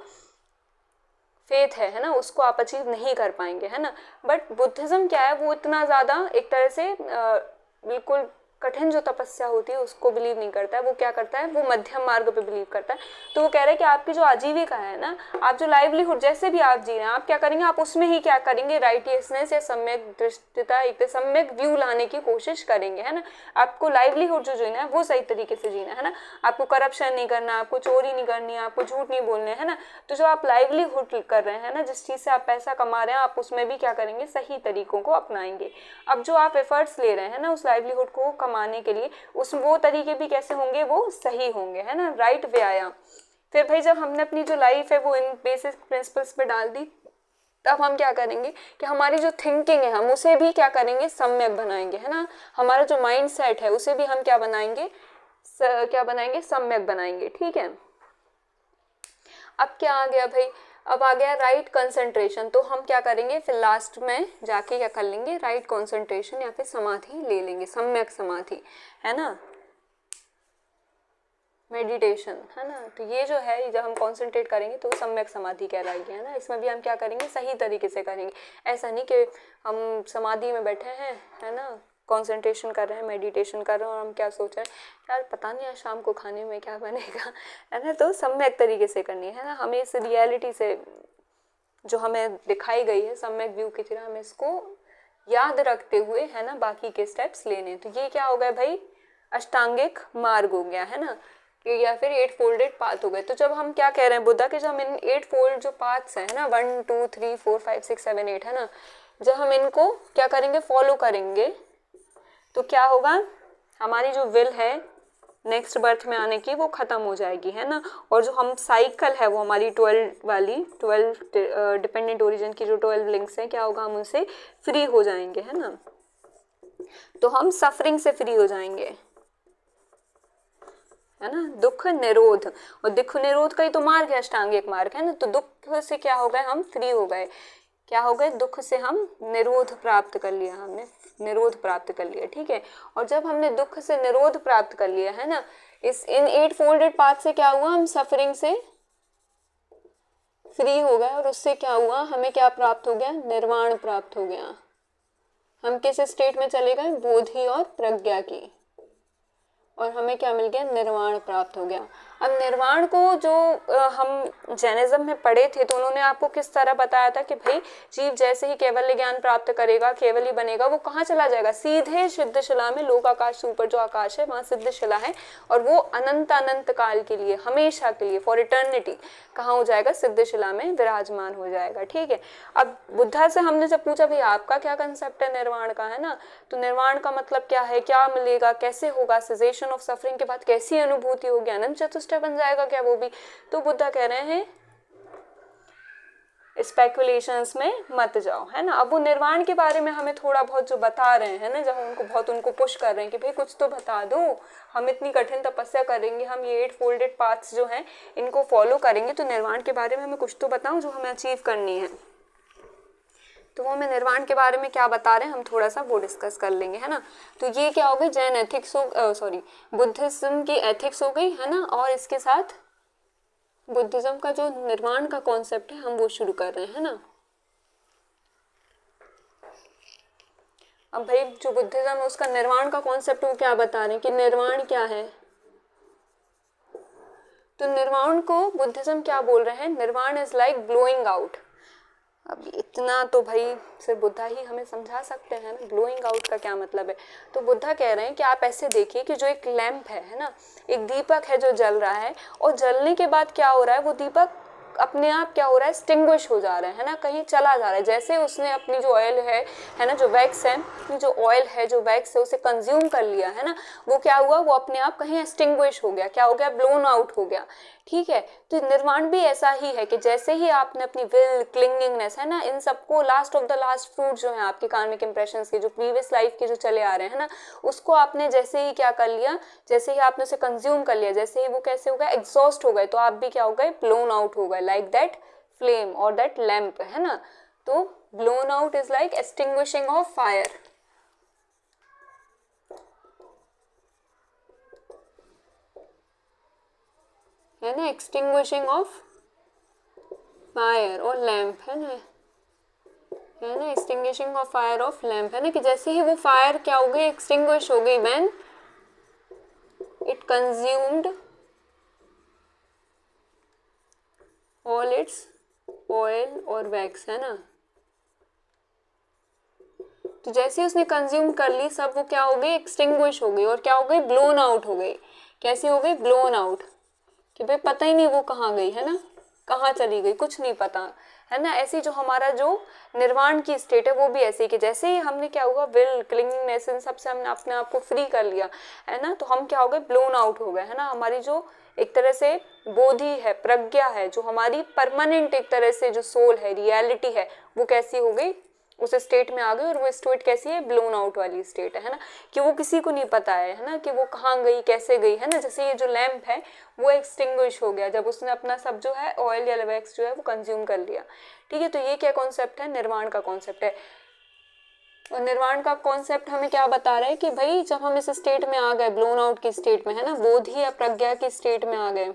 फेथ है ना, उसको आप अचीव नहीं कर पाएंगे, है ना। बट बुद्धिज्म क्या है, वो इतना ज़्यादा एक तरह से बिल्कुल कठिन जो तपस्या होती है उसको बिलीव नहीं करता है, वो क्या करता है, वो मध्यम मार्ग पे बिलीव करता है। तो वो कह रहे हैं कि आपकी जो आजीविका है ना, आप जो लाइवलीहुड जैसे भी आप जी रहे हैं, आप क्या करेंगे, आप उसमें ही क्या करेंगे, राइटियसनेस या सम्यक दृष्टिता, एक सम्यक व्यू लाने की कोशिश करेंगे, है ना। आपको लाइवलीहुड जो जीना है वो सही तरीके से जीना है ना, आपको करप्शन नहीं करना, आपको चोरी नहीं करनी, आपको झूठ नहीं बोलना है ना। तो जो आप लाइवलीहुड कर रहे हैं ना, जिस चीज़ से आप पैसा कमा रहे हैं, आप उसमें भी क्या करेंगे, सही तरीकों को अपनाएंगे। अब जो आप एफर्ट्स ले रहे हैं ना उस लाइवलीहुड को कमाने के लिए, उस वो तरीके भी कैसे होंगे, वो सही होंगे, है ना, राइट वे आया। फिर भाई जब हमने अपनी जो लाइफ है वो इन बेसिक प्रिंसिपल्स पे डाल दी, तब हम क्या करेंगे कि हमारी जो थिंकिंग है हम उसे भी क्या करेंगे, सम्यक बनाएंगे, है ना। हमारा जो माइंड सेट है उसे भी हम क्या बनाएंगे, सम्यक बनाएंगे, ठीक है। अब क्या आ गया भाई, अब आ गया राइट कंसंट्रेशन। तो हम क्या करेंगे, फिर लास्ट में जाके क्या कर लेंगे, राइट कंसंट्रेशन या फिर समाधि ले लेंगे, सम्यक समाधि, है ना, मेडिटेशन, है ना। तो ये जो है, जब हम कंसंट्रेट करेंगे तो सम्यक समाधि कहलाएगी, है ना। इसमें भी हम क्या करेंगे, सही तरीके से करेंगे। ऐसा नहीं कि हम समाधि में बैठे हैं, है ना, कंसंट्रेशन कर रहे हैं, मेडिटेशन कर रहे हैं, और हम क्या सोच रहे हैं, यार पता नहीं आज शाम को खाने में क्या बनेगा, है ना। तो सम्यक तरीके से करनी है ना, हमें इस रियलिटी से जो हमें दिखाई गई है सम्यक व्यू की तरह, हमें इसको याद रखते हुए, है ना, बाकी के स्टेप्स लेने। तो ये क्या हो गया भाई, अष्टांगिक मार्ग हो गया, है ना, या फिर 8 फोल्डेड पाथ हो गए। तो जब हम क्या कह रहे हैं बुद्धा के, जब हम इन 8 फोल्ड जो पाथ्स हैं ना, 1 2 3 4 5 6 7 8, है ना, जब हम इनको क्या करेंगे, फॉलो करेंगे, तो क्या होगा, हमारी जो विल है नेक्स्ट बर्थ में आने की वो खत्म हो जाएगी, है ना। और जो हम साइकिल है वो हमारी 12 डिपेंडेंट ओरिजिन की जो 12 लिंक्स हैं, क्या होगा, हम उनसे फ्री हो जाएंगे, है ना। तो हम सफरिंग से फ्री हो जाएंगे, है ना, दुख निरोध, और दुख निरोध का ही तो मार्ग है अष्टांगिक मार्ग, है ना। तो दुख से क्या हो गए, हम फ्री हो गए, क्या हो गए, दुख से हम निरोध प्राप्त कर लिया, हमने निरोध प्राप्त कर लिया, ठीक है। और जब हमने दुख से निरोध प्राप्त कर लिया, है ना, इन 8 फोल्डेड पाथ से क्या हुआ, हम सफरिंग से फ्री हो गए, और उससे क्या हुआ, हमें क्या प्राप्त हो गया, निर्वाण प्राप्त हो गया। हम किस स्टेट में चले गए, बोधि और प्रज्ञा की, और हमें क्या मिल गया, निर्वाण प्राप्त हो गया। अब निर्वाण को जो हम जैनिज्म में पढ़े थे, तो उन्होंने आपको किस तरह बताया था कि भाई जीव जैसे ही केवल्य ज्ञान प्राप्त करेगा, केवल ही बनेगा, वो कहाँ चला जाएगा, सीधे सिद्धशिला में, लोक आकाश से ऊपर जो आकाश है वहाँ सिद्धशिला है, और वो अनंत काल के लिए, हमेशा के लिए, फॉर इटर्निटी कहाँ हो जाएगा, सिद्धशिला में विराजमान हो जाएगा, ठीक है। अब बुद्धा से हमने जब पूछा भाई आपका क्या कंसेप्ट है निर्वाण का, है ना, तो निर्वाण का मतलब क्या है, क्या मिलेगा, कैसे होगा, सेसेशन ऑफ सफरिंग के बाद कैसी अनुभूति होगी, अनंत चतुष्टय बन जाएगा क्या वो भी। तो बुद्धा कह रहे हैं स्पेकुलेशंस में मत जाओ, है ना। अब वो निर्वाण के बारे में हमें थोड़ा बहुत जो बता रहे हैं ना, जब उनको पुश कर रहे हैं कि भाई कुछ तो बता दो, हम इतनी कठिन तपस्या करेंगे, हम ये 8 फोल्डेड पाथ्स जो हैं इनको फॉलो करेंगे, तो निर्वाण के बारे में हमें कुछ तो बताओ जो हमें अचीव करनी है। तो वो हमें निर्वाण के बारे में क्या बता रहे हैं, हम थोड़ा सा वो डिस्कस कर लेंगे, है ना। तो ये क्या हो गई, जैन एथिक्स बुद्धिज्म की एथिक्स हो गई, है ना, और इसके साथ बुद्धिज्म का जो निर्वाण का कॉन्सेप्ट है हम वो शुरू कर रहे हैं, है ना। अब भाई जो बुद्धिज्म है उसका निर्वाण का कॉन्सेप्ट वो क्या बता रहे हैं कि निर्वाण क्या है। तो निर्वाण को बुद्धिज्म क्या बोल रहे हैं, निर्वाण इज लाइक ब्लोइंग आउट। अब इतना तो भाई सिर्फ बुद्धा ही हमें समझा सकते हैं ना, ब्लोइंग आउट का क्या मतलब है। तो बुद्धा कह रहे हैं कि आप ऐसे देखिए कि जो एक लैंप है ना, एक दीपक है जो जल रहा है, और जलने के बाद क्या हो रहा है, वो दीपक अपने आप क्या हो रहा है, एक्सटिंग्विश हो जा रहा है ना, कहीं चला जा रहा है। जैसे उसने अपनी जो ऑयल है ना, जो वैक्स है, अपनी जो ऑयल है, जो वैक्स है, उसे कंज्यूम कर लिया है ना, वो क्या हुआ, वो अपने आप कहीं एक्सटिंग्विश हो गया, क्या हो गया, ब्लोन आउट हो गया। ठीक है, तो निर्वाण भी ऐसा ही है कि जैसे ही आपने अपनी विल, क्लिंगिंगनेस है ना, इन सबको last of the last fruit जो है आपके कार्मिक इंप्रेशंस के, जो प्रीवियस लाइफ के जो चले आ रहे हैं ना, उसको आपने जैसे ही क्या कर लिया, जैसे ही आपने उसे कंज्यूम कर लिया, जैसे ही वो कैसे हो गए, एग्जॉस्ट हो गए, तो आप भी क्या हो गए, ब्लोन आउट हो गए, लाइक दैट फ्लेम और दैट लैम्प, है ना। तो blown out is like extinguishing of fire. है ना, एक्सटिंग्विशिंग ऑफ फायर और लैम्प, है ना, extinguishing of fire of lamp, है ना, कि जैसे ही वो फायर क्या हो गई, एक्सटिंग्विश हो गई, when it consumed all it's oil और वैक्स, है ना। तो जैसे ही उसने कंज्यूम कर ली सब, वो क्या हो गई, एक्सटिंग्विश हो गई और क्या हो गई, ब्लोन आउट हो गई। कैसे हो गई, ब्लोन आउट, कि भाई पता ही नहीं वो कहाँ गई, है ना, कहाँ चली गई, कुछ नहीं पता, है ना। ऐसी जो हमारा जो निर्वाण की स्टेट है वो भी ऐसी कि जैसे ही हमने क्या हुआ, विल, क्लिंगिंगनेस, इन सबसे हमने अपने आप को फ्री कर लिया, है ना, तो हम क्या हो गए, ब्लोन आउट हो गए, है ना। हमारी जो एक तरह से बोधि है, प्रज्ञा है, जो हमारी परमानेंट एक तरह से जो सोल है, रियलिटी है, वो कैसी हो गई, उस स्टेट में आ गई। और वो स्टेट कैसी है, ब्लोन आउट वाली स्टेट है ना, कि वो किसी को नहीं पता है ना, कि वो कहाँ गई, कैसे गई, है ना। जैसे ये जो लैम्प है वो एक्सटिंग्विश हो गया जब उसने अपना सब जो है ऑयल या वैक्स जो है वो कंज्यूम कर लिया। ठीक है, तो ये क्या कॉन्सेप्ट है, निर्वाण का कॉन्सेप्ट है। और निर्वाण का कॉन्सेप्ट हमें क्या बता रहा है कि भाई जब हम इस स्टेट में आ गए, ब्लोन आउट की स्टेट में, है ना, बोधि या प्रज्ञा की स्टेट में आ गए,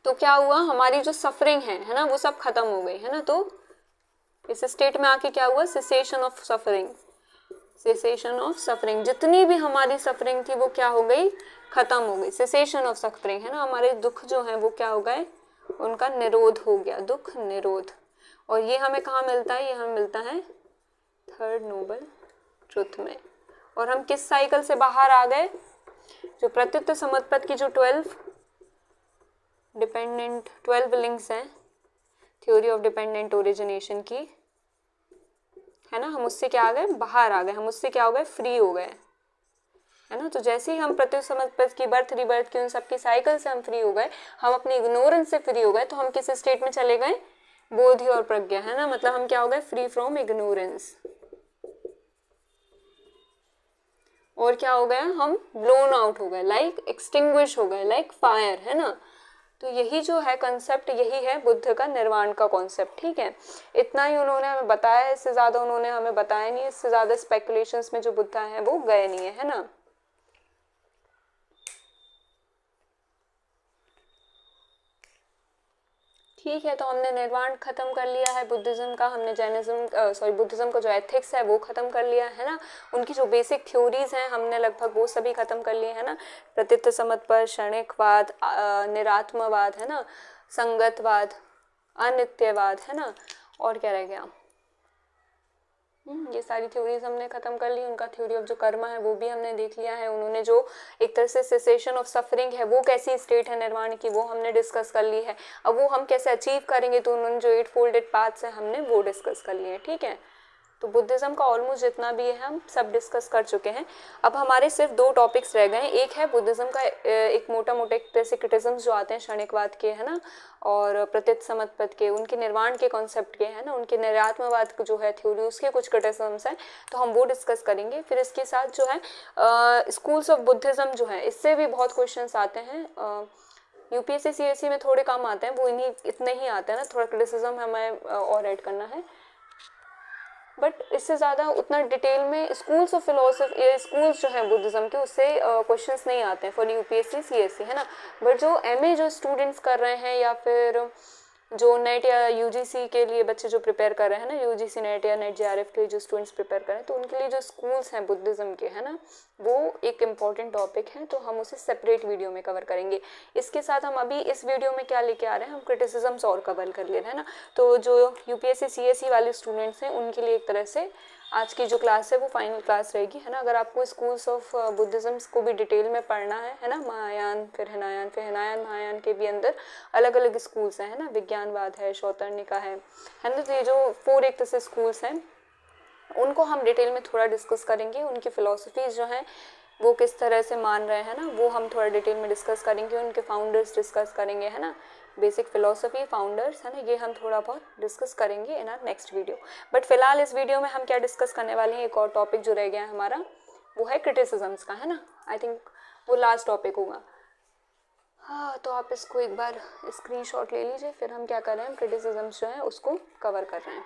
तो क्या हुआ, हमारी जो सफरिंग है ना, वो सब खत्म हो गई, है ना। तो इस स्टेट में आके क्या हुआ, cessation of suffering, cessation of suffering, जितनी भी हमारी सफरिंग थी वो क्या हो गई, खत्म हो गई, सेसेशन ऑफ सफरिंग, है ना। हमारे दुख जो है वो क्या हो गए, उनका निरोध हो गया, दुख निरोध। और ये हमें कहाँ मिलता है, ये हमें मिलता है थर्ड नोबल ट्रुथ में। और हम किस साइकिल से बाहर आ गए, जो प्रत्युत समुत्पत्ति की जो 12 लिंक्स हैं, थ्योरी ऑफ डिपेंडेंट ओरिजिनेशन की, है ना, हम उससे क्या आ गए, बाहर आ गए, हम उससे क्या हो गए, फ्री हो गए, है ना। तो जैसे ही हम प्रत्युत समुत्पत्ति की, बर्थ रिबर्थ की, उन सबकी साइकिल से हम फ्री हो गए, हम अपनी इग्नोरेंस से फ्री हो गए, तो हम किस स्टेट में चले गए, बोधि और प्रज्ञा, है ना। मतलब हम क्या हो गए, फ्री फ्रॉम इग्नोरेंस। और क्या हो गया, हम ब्लोन आउट हो गए, लाइक एक्सटिंग्विश हो गए, लाइक फायर, है ना। तो यही जो है कंसेप्ट, यही है बुद्ध का निर्वाण का कॉन्सेप्ट। ठीक है, इतना ही उन्होंने हमें बताया, इससे ज्यादा उन्होंने हमें बताया नहीं, इससे ज्यादा स्पेकुलेशंस में जो बुद्ध है वो गए नहीं है ना। ठीक है, तो हमने निर्वाण खत्म कर लिया है बुद्धिज्म का, हमने जैनिज्म बुद्धिज्म का जो एथिक्स है वो खत्म कर लिया है ना। उनकी जो बेसिक थ्योरीज हैं हमने लगभग वो सभी खत्म कर लिए है ना। प्रतीत समुत्पत्ति, क्षणिकवाद, निरात्मवाद, है ना, संगतवाद, अनित्यवाद, है ना, और क्या रह गया, ये सारी थ्योरीज हमने खत्म कर ली। उनका थ्योरी ऑफ जो कर्म है वो भी हमने देख लिया है। उन्होंने जो एक तरह से सेसेशन ऑफ सफरिंग है, वो कैसी स्टेट है निर्वाण की, वो हमने डिस्कस कर ली है। अब वो हम कैसे अचीव करेंगे, तो उन्होंने जो 8 फोल्डेड पाथ्स है हमने वो डिस्कस कर लिए हैं। ठीक है, तो बुद्धिज्म का ऑलमोस्ट जितना भी है हम सब डिस्कस कर चुके हैं। अब हमारे सिर्फ 2 टॉपिक्स रह गए हैं। एक है बुद्धिज्म का एक मोटा मोटा एक तरह से क्रिटिज्म्स जो आते हैं क्षणिकवाद के, है ना, और प्रतीत समुत्पत्ति के, उनके निर्वाण के कॉन्सेप्ट के, है ना, उनके निरात्मवाद जो है थ्योरी, उसके कुछ क्रिटिज्म्स हैं, तो हम वो डिस्कस करेंगे। फिर इसके साथ जो है स्कूल्स ऑफ बुद्धिज्म जो है, इससे भी बहुत क्वेश्चन आते हैं। यूपीएससी सीएससी में थोड़े कम आते हैं, वो इतने ही आते हैं ना, थोड़ा क्रिटिसिज्म हमें और ऐड करना है, बट इससे ज़्यादा उतना डिटेल में स्कूल्स ऑफ फिलोसफी, स्कूल्स जो हैं बुद्धिज्म के, उससे क्वेश्चंस नहीं आते हैं फॉर यूपीएससी सीएससी, है ना। बट जो एमए जो स्टूडेंट्स कर रहे हैं, या फिर जो नेट या यूजीसी के लिए बच्चे जो प्रिपेयर कर रहे हैं ना, यूजीसी नेट या नेट जेआरएफ के लिए जो स्टूडेंट्स प्रिपेयर कर रहे हैं, तो उनके लिए जो स्कूल्स हैं बुद्धिज्म के, है ना, वो एक इम्पॉर्टेंट टॉपिक है, तो हम उसे सेपरेट वीडियो में कवर करेंगे। इसके साथ हम अभी इस वीडियो में क्या लेके आ रहे हैं, हम क्रिटिसिज्म्स और कवर कर ले रहे हैं ना। तो जो यूपीएससी सीएसई वाले स्टूडेंट्स हैं उनके लिए एक तरह से आज की जो क्लास है वो फाइनल क्लास रहेगी, है ना। अगर आपको स्कूल्स ऑफ बुद्धिज़्म्स को भी डिटेल में पढ़ना है ना, महायान फिर हिनायान महायान के भी अंदर अलग अलग स्कूल्स हैं, है ना, विज्ञानवाद है, शौतर्णिका है ना। तो ये जो 4 एक तरह से स्कूल्स हैं उनको हम डिटेल में थोड़ा डिस्कस करेंगे। उनकी फ़िलॉसफीज़ जो हैं वो किस तरह से मान रहे हैं ना, वो हम थोड़ा डिटेल में डिस्कस करेंगे। उनके फाउंडर्स डिस्कस करेंगे, है ना, बेसिक फिलोसफी फाउंडर्स, है ना, ये हम थोड़ा बहुत डिस्कस करेंगे in our next video. But फिलहाल इस वीडियो में हम क्या डिस्कस करने वाले हैं, एक और टॉपिक जो रह गया है हमारा वो है क्रिटिसिज्म्स का, है ना। आई थिंक वो लास्ट टॉपिक होगा। हाँ, तो आप इसको एक बार स्क्रीनशॉट ले लीजिए, फिर हम क्या कर रहे हैं, क्रिटिसिज्म्स जो है उसको कवर कर रहे हैं।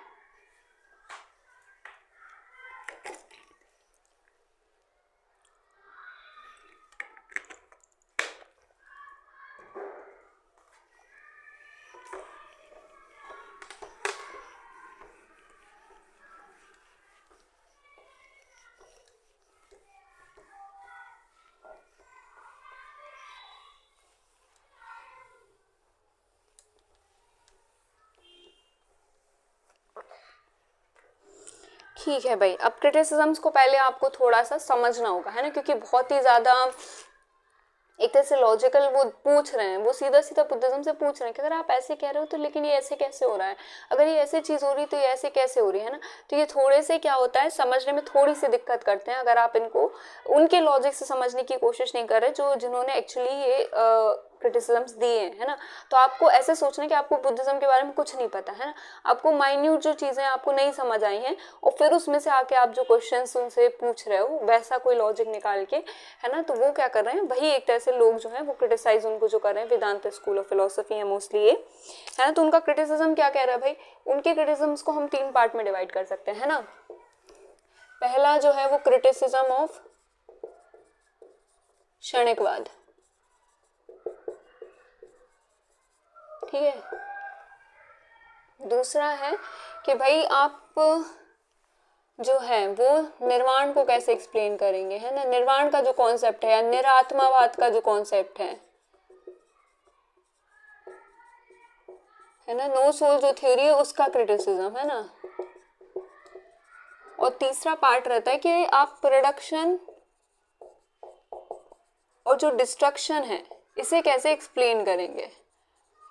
ठीक है भाई, अब क्रिटिसिज्म्स को पहले आपको थोड़ा सा समझना होगा, है ना, क्योंकि बहुत ही ज़्यादा एक तरह से लॉजिकल वो पूछ रहे हैं, वो सीधा सीधा बुद्धिज्म से पूछ रहे हैं कि अगर आप ऐसे कह रहे हो तो लेकिन ये ऐसे कैसे हो रहा है, अगर ये ऐसी चीज़ हो रही तो ये ऐसे कैसे हो रही है ना। तो ये थोड़े से क्या होता है, समझने में थोड़ी सी दिक्कत करते हैं अगर आप इनको उनके लॉजिक से समझने की कोशिश नहीं कर रहे जिन्होंने एक्चुअली ये क्रिटिसिज्म्स दिए हैं, है ना। तो आपको ऐसे सोचना कि आपको बुद्धिज्म के बारे में कुछ नहीं पता, है ना, आपको माइन्यूट जो चीज़ें आपको नहीं समझ आई हैं और फिर उसमें से आके आप जो क्वेश्चंस उनसे पूछ रहे हो वैसा कोई लॉजिक निकाल के, है ना। तो वो क्या कर रहे हैं, वही एक तरह से लोग जो हैं वो क्रिटिसाइज उनको जो कर रहे हैं, वेदांत स्कूल ऑफ फिलोसफी है मोस्टली ये, है ना। तो उनका क्रिटिसिज्म क्या कह रहा है भाई, उनके क्रिटिसिज्म्स को हम 3 पार्ट में डिवाइड कर सकते हैं, है ना। पहला जो है वो क्रिटिसिज्म ऑफ क्षणिकवाद, ठीक है। दूसरा है कि भाई आप जो है वो निर्वाण को कैसे एक्सप्लेन करेंगे, है ना, निर्वाण का जो कॉन्सेप्ट है या निरात्मावाद का जो कॉन्सेप्ट है ना, नो सोल जो थ्योरी है उसका क्रिटिसिज्म, है ना। और तीसरा पार्ट रहता है कि आप प्रोडक्शन और जो डिस्ट्रक्शन है इसे कैसे एक्सप्लेन करेंगे,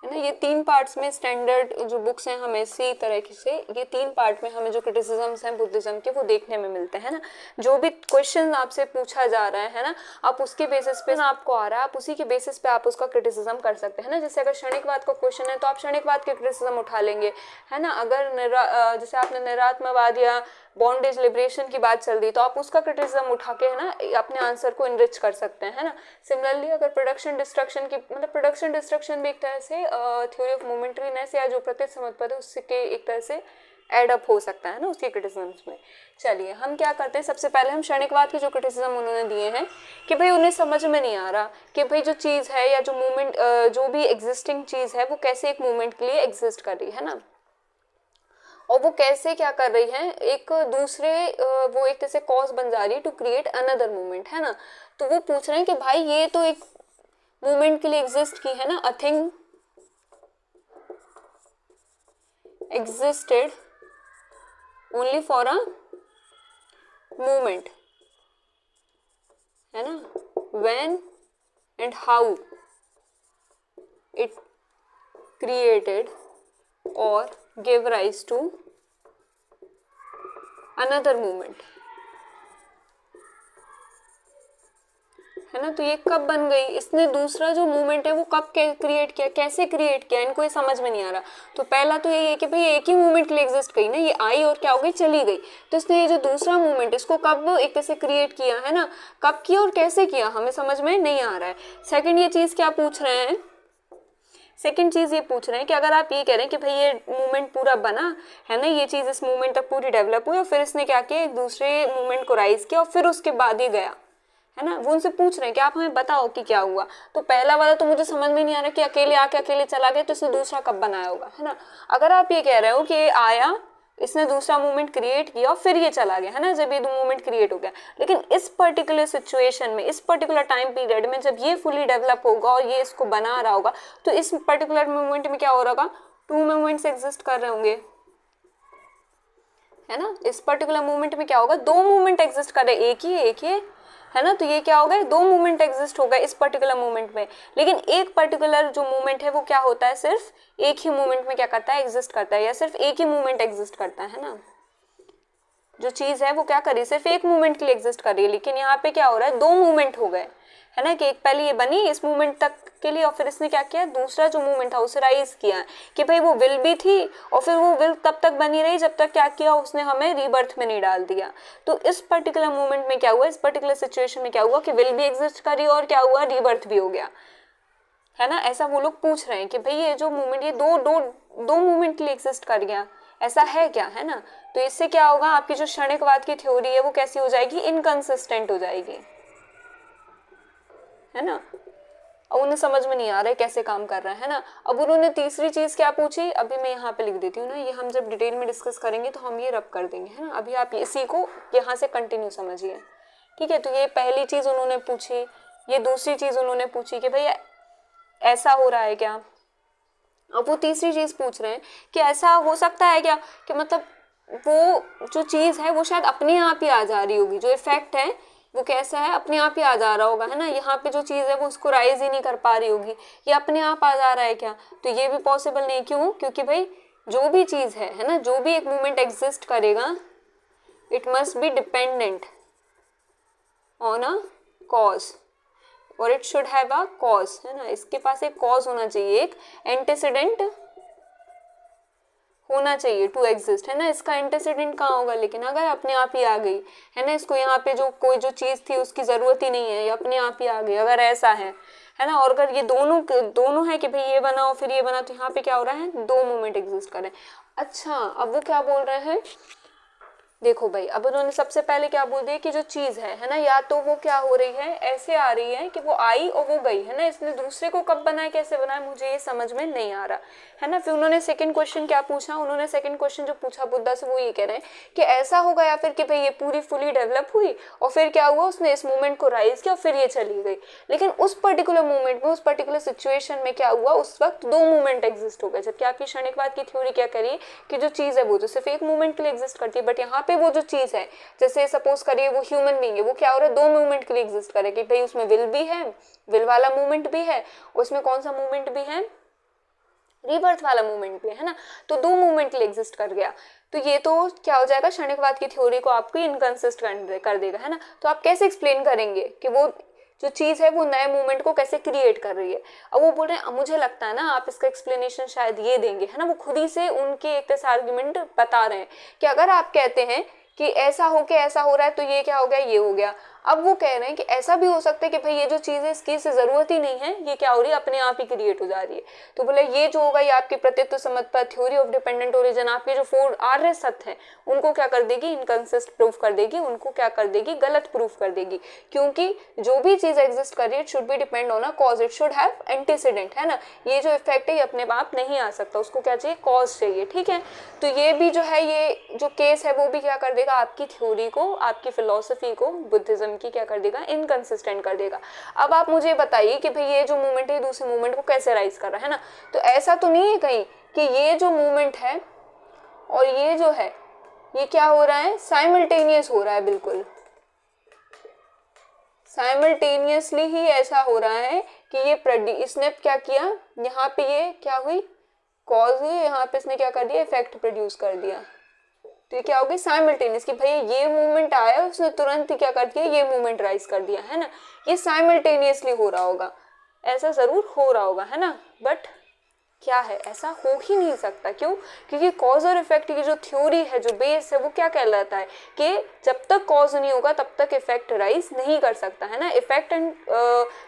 है ना। ये 3 पार्ट्स में स्टैंडर्ड जो बुक्स हैं हमें इसी तरह से ये 3 पार्ट में हमें जो क्रिटिसिज्म्स हैं बुद्धिज्म के वो देखने में मिलते हैं ना। जो भी क्वेश्चन आपसे पूछा जा रहा है ना, आप उसके बेसिस पे आपको आ रहा है, आप उसी के बेसिस पे आप उसका क्रिटिसिज्म कर सकते हैं ना। जैसे अगर क्षणिकवाद का क्वेश्चन है तो आप क्षणिकवाद के क्रिटिसिज्म उठा लेंगे, है ना। अगर जैसे आपने निरात्मवाद या बॉन्डेज लिबरेशन की बात चल रही तो आप उसका क्रिटिसिज्म उठा के, है ना, अपने आंसर को इनरिच कर सकते हैं, है ना। सिमिलरली अगर प्रोडक्शन डिस्ट्रक्शन की मतलब प्रोडक्शन डिस्ट्रक्शन भी एक तरह से थ्योरी ऑफ मोमेंटरीनेस या जो प्रत्यक्ष समुत्पत्ति है उसके एक तरह से एड अप हो सकता है ना उसके क्रिटिसिज्म्स में। चलिए हम क्या करते हैं, सबसे पहले हम क्षणिकवाद के जो क्रिटिसिज्म उन्होंने दिए हैं कि भाई उन्हें समझ में नहीं आ रहा कि भाई जो चीज़ है या जो मूवमेंट जो भी एग्जिस्टिंग चीज़ है वो कैसे एक मूवमेंट के लिए एग्जिस्ट कर रही है ना, और वो कैसे क्या कर रही है, एक दूसरे वो एक तरह से कॉज बन जा रही है टू क्रिएट अनदर मूवमेंट, है ना। तो वो पूछ रहे हैं कि भाई ये तो एक मूवमेंट के लिए एग्जिस्ट की है ना, a thing existed only for a moment, है ना, when and how it created or gave rise to another moment, है ना। तो ये कब बन गई, इसने दूसरा जो मूवमेंट है वो कब क्रिएट किया, कैसे क्रिएट किया, इनको ये समझ में नहीं आ रहा। तो पहला तो यही है कि भाई एक ही मूवमेंट के लिए एग्जिस्ट करी ना, ये आई और क्या हो गई, चली गई। तो इसने ये जो दूसरा मूवमेंट इसको कब एक तरह से क्रिएट किया, है ना, कब किया और कैसे किया, हमें समझ में नहीं आ रहा है। सेकेंड ये चीज़ क्या पूछ रहे हैं, सेकेंड चीज़ ये पूछ रहे हैं कि अगर आप ये कह रहे हैं कि भाई ये मूवमेंट पूरा बना है ना, ये चीज़ इस मूवमेंट तक पूरी डेवलप हुई और फिर इसने क्या किया, एक दूसरे मूवमेंट को राइज किया और फिर उसके बाद ही गया, है ना। वो उनसे पूछ रहे हैं कि आप हमें बताओ कि क्या हुआ। तो पहला वाला तो मुझे समझ में नहीं आ रहा कि अकेले आके अकेले चला गया, तो इसने दूसरा कब बनाया होगा, है ना। अगर आप ये कह रहे हो कि आया इसने दूसरा मूवमेंट क्रिएट किया और फिर ये चला गया, है ना, जब ये दो मूवमेंट क्रिएट हो गया। लेकिन इस पर्टिकुलर सिचुएशन में, इस पर्टिकुलर टाइम पीरियड में जब ये फुली डेवलप होगा और ये इसको बना रहा होगा, तो इस पर्टिकुलर मूवमेंट में क्या हो रहा होगा, 2 मूवमेंट्स एग्जिस्ट कर रहे होंगे, है ना। इस पर्टिकुलर मूवमेंट में क्या होगा, 2 मूवमेंट एग्जिस्ट कर रहे, एक ही है ना। तो ये क्या हो गए, 2 मूवमेंट एग्जिस्ट हो गए इस पर्टिकुलर मूवमेंट में। लेकिन एक पर्टिकुलर जो मूवमेंट है वो क्या होता है, सिर्फ एक ही मूवमेंट में क्या करता है, एग्जिस्ट करता है, या सिर्फ एक ही मूवमेंट एग्जिस्ट करता है ना। जो चीज है वो क्या कर रही है, सिर्फ एक मूवमेंट के लिए एग्जिस्ट कर रही है। लेकिन यहाँ पे क्या हो रहा है, 2 मूवमेंट हो गए, है ना, कि एक पहले ये बनी इस मूवमेंट तक के लिए और फिर इसने क्या किया, दूसरा जो मूवमेंट था उसे राइज किया, कि भाई वो विल भी थी और फिर वो विल तब तक बनी रही जब तक क्या किया, उसने हमें रीबर्थ में नहीं डाल दिया। तो इस पर्टिकुलर मूवमेंट में क्या हुआ, इस पर्टिकुलर सिचुएशन में क्या हुआ कि विल भी एग्जिस्ट करी और क्या हुआ, रीबर्थ भी हो गया, है ना। ऐसा वो लोग पूछ रहे हैं कि भाई ये जो मूवमेंट, ये दो मूवमेंट के लिए एग्जिस्ट कर गया, ऐसा है क्या, है ना। तो इससे क्या होगा, आपकी जो क्षणिकवाद की थ्योरी है वो कैसी हो जाएगी, इनकंसिस्टेंट हो जाएगी, है ना। अब उन्हें समझ में नहीं आ रहा है कैसे काम कर रहा है ना। अब उन्होंने तीसरी चीज क्या पूछी, अभी मैं यहाँ पे लिख देती हूँ ना, ये हम जब डिटेल में डिस्कस करेंगे तो हम ये रब कर देंगे, है ना। अभी आप इसी को यहाँ से कंटिन्यू समझिए, ठीक है। तो ये पहली चीज उन्होंने पूछी, ये दूसरी चीज उन्होंने पूछी कि भाई ऐसा हो रहा है क्या। अब वो तीसरी चीज पूछ रहे हैं कि ऐसा हो सकता है क्या, कि मतलब वो जो चीज है वो शायद अपने आप ही आ जा रही होगी, जो इफेक्ट है वो कैसा है, अपने आप ही आ जा रहा होगा, है ना। यहाँ पे जो चीज है वो उसको राइज ही नहीं कर पा रही होगी, ये अपने आप आ जा रहा है क्या, तो ये भी पॉसिबल नहीं। क्यों, क्योंकि भाई जो भी चीज है ना, जो भी एक मूवमेंट एग्जिस्ट करेगा, it must be dependent on a cause, और it should have a cause, है ना। इसके पास एक कॉज होना चाहिए, एक एंटीसीडेंट होना चाहिए टू एग्जिस्ट, है ना। इसका एंटीसीडेंट कहाँ होगा, लेकिन अगर अपने आप ही आ गई, है ना, इसको यहाँ पे जो कोई जो चीज थी उसकी जरूरत ही नहीं है, ये अपने आप ही आ गई, अगर ऐसा है ना। और अगर ये दोनों है कि भाई ये बना और फिर ये बना, तो यहाँ पे क्या हो रहा है, 2 मूवमेंट एग्जिस्ट कर रहे हैं। अच्छा, अब वो क्या बोल रहे हैं, देखो भाई, अब उन्होंने सबसे पहले क्या बोल दिया कि जो चीज है ना, या तो वो क्या हो रही है, ऐसे आ रही है कि वो आई और वो गई, है ना। इसने दूसरे को कब बनाया, कैसे बनाया, मुझे ये समझ में नहीं आ रहा, है ना। फिर उन्होंने सेकंड क्वेश्चन क्या पूछा, उन्होंने सेकंड क्वेश्चन जो पूछा बुद्धा से वो ये कह रहे हैं कि ऐसा होगा, या फिर कि भाई ये पूरी फुली डेवलप हुई और फिर क्या हुआ, उसने इस मूवमेंट को राइज किया और फिर ये चली गई। लेकिन उस पर्टिकुलर मूवमेंट में, उस पर्टिकुलर सिचुएशन में क्या हुआ, उस वक्त 2 मूवमेंट एग्जिस्ट हो गए। जबकि आपकी क्षणिकवाद की थ्योरी क्या करिए कि जो चीज है वो तो सिर्फ एक मूवमेंट के लिए एग्जिस्ट करती है, बट यहाँ पे वो जो चीज है, जैसे सपोज करिए वो ह्यूमन बीइंग है, वो क्या हो रहा है, 2 मूवमेंट के लिए एग्जिस्ट करेगी। भाई उसमें विल भी है, विल वाला मूवमेंट भी है, उसमें कौन सा मूवमेंट भी है, रीबर्थ वाला मूवमेंट भी है ना। तो 2 मूवमेंट के लिए एग्जिस्ट कर गया, तो ये तो क्या हो जाएगा, क्षणिकवाद की थ्योरी को आपको इनकंसिस्टेंट कर देगा, है ना। तो आप कैसे एक्सप्लेन करेंगे कि वो जो चीज है वो नए मूवमेंट को कैसे क्रिएट कर रही है। अब वो बोल रहे हैं, मुझे लगता है ना आप इसका एक्सप्लेनेशन शायद ये देंगे, है ना। वो खुद ही से उनके एक तरह आर्ग्यूमेंट बता रहे हैं कि अगर आप कहते हैं कि ऐसा हो के ऐसा हो रहा है, तो ये क्या हो गया, ये हो गया। अब वो कह रहे हैं कि ऐसा भी हो सकता है कि भाई ये जो चीज है इसकी से जरूरत ही नहीं है, ये क्या हो रही है, अपने आप ही क्रिएट हो जा रही है। तो बोले ये जो होगा, ये आपकी प्रतीत्व समझपा, थ्योरी ऑफ डिपेंडेंट ओरिजिन, आपके जो 4 आर्य सत्य हैं उनको क्या कर देगी, इनकंसिस्ट प्रूफ कर देगी, उनको क्या कर देगी, गलत प्रूफ कर देगी। क्योंकि जो भी चीज एग्जिस्ट कर रही है, it should be depend on a cause, it should have antecedent, है ना। ये जो इफेक्ट है ये अपने आप नहीं आ सकता, उसको क्या चाहिए, कॉज चाहिए, ठीक है। तो ये भी जो है, ये जो केस है वो भी क्या कर देगा, आपकी थ्योरी को, आपकी फिलोसफी को, बुद्धिज्म की क्या कर देगा, इनकंसिस्टेंट कर देगा। अब आप मुझे बताइए कि भाई ये जो मूवमेंट है दूसरे मूवमेंट को कैसे राइज कर रहा है ना। तो ऐसा तो नहीं है कहीं कि ये जो मूवमेंट है और ये जो है ये क्या हो रहा है, साइमल्टेनियस हो रहा है, बिल्कुल साइमल्टेनियसली ही ऐसा हो रहा है कि ये इसने क्या किया, यहाँ पे ये क्या हुई, कॉज हुई, यहाँ पे इसने क्या कर दिया, इफेक्ट प्रोड्यूस कर दिया। तो ये क्या होगी, साइमल्टेनियस, कि भाई ये मूवमेंट आया उसने तुरंत ही क्या कर दिया, ये मूवमेंट राइज कर दिया, है ना। ये साइमल्टेनियसली हो रहा होगा, ऐसा जरूर हो रहा होगा, है ना। बट क्या है, ऐसा हो ही नहीं सकता। क्यों, क्योंकि कॉज और इफेक्ट की जो थ्योरी है, जो बेस है, वो क्या कहलाता है कि जब तक कॉज नहीं होगा तब तक इफेक्ट राइज नहीं कर सकता, है ना। इफेक्ट एंड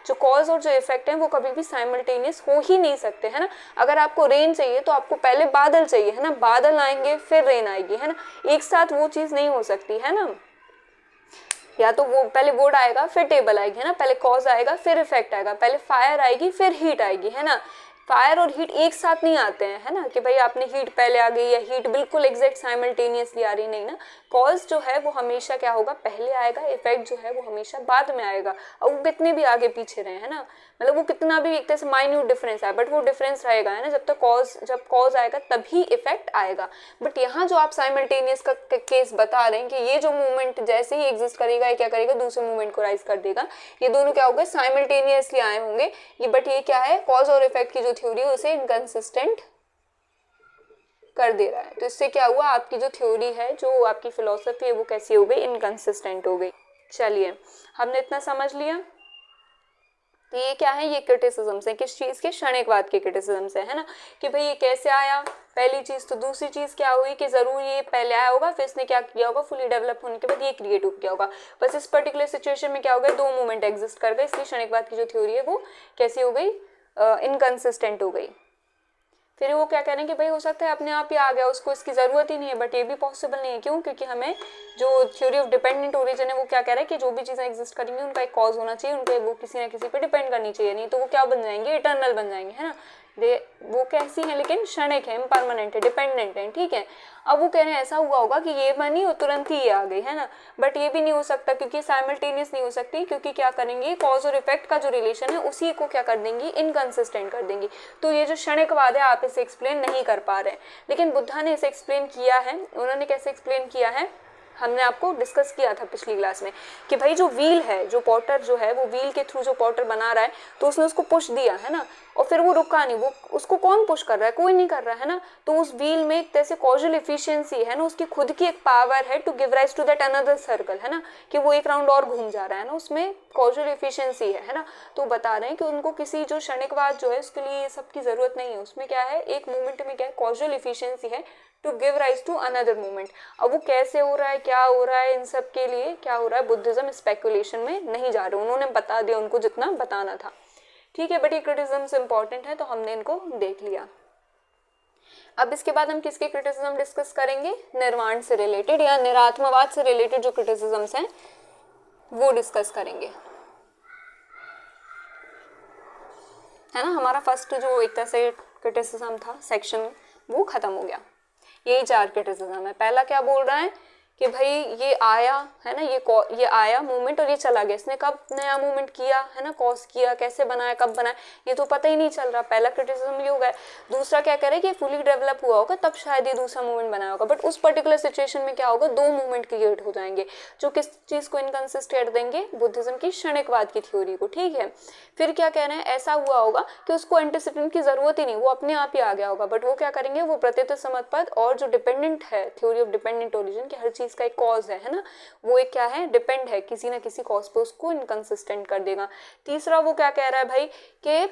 जो कॉज और जो इफेक्ट है वो कभी भी साइमल्टेनियस हो ही नहीं सकते, है ना। अगर आपको रेन चाहिए तो आपको पहले बादल चाहिए, है ना, बादल आएंगे फिर रेन आएगी, है ना। एक साथ वो चीज नहीं हो सकती, है ना। या तो वो पहले वुड आएगा फिर टेबल आएगी, है ना, पहले कॉज आएगा फिर इफेक्ट आएगा, पहले फायर आएगी फिर हीट आएगी, है ना। फायर और हीट एक साथ नहीं आते हैं, है ना, कि भाई आपने हीट पहले आ गई या हीट बिल्कुल एग्जैक्ट साइमल्टेनियसली आ रही, नहीं ना। कॉज जो है वो हमेशा क्या होगा, पहले आएगा, इफेक्ट जो है वो हमेशा बाद में आएगा। और वो कितने भी आगे पीछे रहे, है ना, मतलब वो कितना भी एक तरह से माइन्यूट डिफरेंस है, बट वो डिफरेंस रहेगा, है ना, जब तक जब कॉज आएगा तभी इफेक्ट आएगा। बट यहाँ जो आप साइमल्टेनियस का केस बता रहे हैं कि ये जो मूवमेंट जैसे ही एग्जिस्ट करेगा, ये क्या करेगा, दूसरे मूवमेंट को राइज कर देगा, ये दोनों क्या होगा, साइमल्टेनियसली आए होंगे ये, बट ये क्या है, कॉज और इफेक्ट की जो थ्योरी है उसे इनकंसिस्टेंट कर दे रहा है। तो इससे क्या हुआ, आपकी जो थ्योरी है, जो आपकी फिलॉसफी है, वो कैसी हो गई, इनकंसिस्टेंट हो गई। चलिए, हमने इतना समझ लिया। तो ये क्या है, ये क्रिटिसिज्म्स है, किस चीज के, क्षणिकवाद के क्रिटिसिज्म्स है ना, कि भाई ये कैसे आया, पहली चीज। तो दूसरी चीज क्या हुई कि जरूर ये पहले आया होगा, फिर इसने क्या किया होगा, फुली डेवलप होने के बाद ये क्रिएट किया होगा। बस इस पर्टिकुलर सिचुएशन में क्या हो गया, दो मूवमेंट एग्जिस्ट कर गए, इसलिए क्षणिकवाद की जो थ्योरी है वो कैसी हो गई, इनकंसिस्टेंट हो गई। फिर वो क्या कह रहे हैं कि भाई हो सकता है अपने आप ही आ गया, उसको इसकी ज़रूरत ही नहीं है, बट ये भी पॉसिबल नहीं है। क्यों, क्योंकि हमें जो थ्योरी ऑफ डिपेंडेंट ओरिजिन है वो क्या कह रहा है कि जो भी चीज़ें एग्जिस्ट करेंगी उनका एक कॉज होना चाहिए, उनके वो किसी ना किसी पे डिपेंड करनी चाहिए, नहीं तो वो क्या बन जाएंगे, इटर्नल बन जाएंगे, है ना। वो कैसी है, लेकिन क्षणिक है, इम्परमानेंट है, डिपेंडेंट है, ठीक है। अब वो कह रहे हैं ऐसा हुआ होगा कि ये बनी और तुरंत ही ये आ गई, है ना, बट ये भी नहीं हो सकता क्योंकि साइमल्टेनियस नहीं हो सकती, क्योंकि क्या करेंगे, कॉज और इफेक्ट का जो रिलेशन है उसी को क्या कर देंगी, इनकंसिस्टेंट कर देंगी। तो ये जो क्षणिकवाद है आप इसे एक्सप्लेन नहीं कर पा रहे हैं, लेकिन बुद्धा ने इसे एक्सप्लेन किया है। उन्होंने कैसे एक्सप्लेन किया है, हमने आपको डिस्कस किया था पिछली क्लास में कि भाई जो व्हील है, जो पॉटर जो है, वो व्हील के थ्रू जो पॉटर बना रहा है, तो उसने उसको पुश दिया, है ना, और फिर वो रुका नहीं, वो उसको कौन पुश कर रहा है, कोई नहीं कर रहा है ना। तो उस व्हील में एक तरह से कॉजल एफिशिएंसी है ना, उसकी खुद की एक पावर है to give rise to that another circle, है ना, कि वो एक राउंड और घूम जा रहा है ना, उसमें कॉजल एफिशिएंसी है ना। तो बता रहे हैं कि उनको किसी जो क्षणिकवाद जो है उसके लिए ये सब की जरूरत नहीं है, उसमें क्या है, एक मूवमेंट में क्या है, कॉजल एफिशिएंसी है to give rise to another movement. अब वो कैसे हो रहा है, क्या हो रहा है, इन सब के लिए क्या हो रहा है, बुद्धिज्म स्पेकुलेशन में नहीं जा रहे, उन्होंने बता दिया उनको जितना बताना था, ठीक है। बट ये क्रिटिसिज्म इंपॉर्टेंट है तो हमने इनको देख लिया। अब इसके बाद हम किसके क्रिटिसिज्म डिस्कस करेंगे, निर्वाण से रिलेटेड या निरात्मवाद से रिलेटेड जो क्रिटिसिज्म्स हैं वो डिस्कस करेंगे, है ना। हमारा फर्स्ट जो एक तरह से क्रिटिसिज्म था सेक्शन वो खत्म हो गया। यही 4 क्रिटिसिज्म है। पहला क्या बोल रहा है कि भाई ये आया, है ना, ये आया मूवमेंट और ये चला गया, इसने कब नया मूवमेंट किया, है ना, कॉज किया, कैसे बनाया, कब बनाया, ये तो पता ही नहीं चल रहा। पहला क्रिटिसिज्म ये हो गया। दूसरा क्या कह रहे हैं कि फुली डेवलप हुआ होगा तब शायद ये दूसरा मूवमेंट बनाया होगा, बट उस पर्टिकुलर सिचुएशन में क्या होगा, 2 मूवमेंट क्रिएट हो जाएंगे जो किस चीज को इनकंसिस्ट कर देंगे, बुद्धिज्म की क्षणिकवाद की थ्योरी को, ठीक है। फिर क्या कह रहे हैं, ऐसा हुआ होगा कि उसको एंटीसिडेंट की जरूरत ही नहीं, वो अपने आप ही आ गया होगा, बट वो क्या करेंगे, वो प्रत्येक समत्पद और जो डिपेंडेंट है, थ्योरी ऑफ डिपेंडेंट ओरिजिन की हर चीज का एक कॉज है ना, वो एक क्या है, डिपेंड है किसी ना किसी कॉज पे, उसको इनकंसिस्टेंट कर देगा। तीसरा वो क्या कह रहा है भाई कि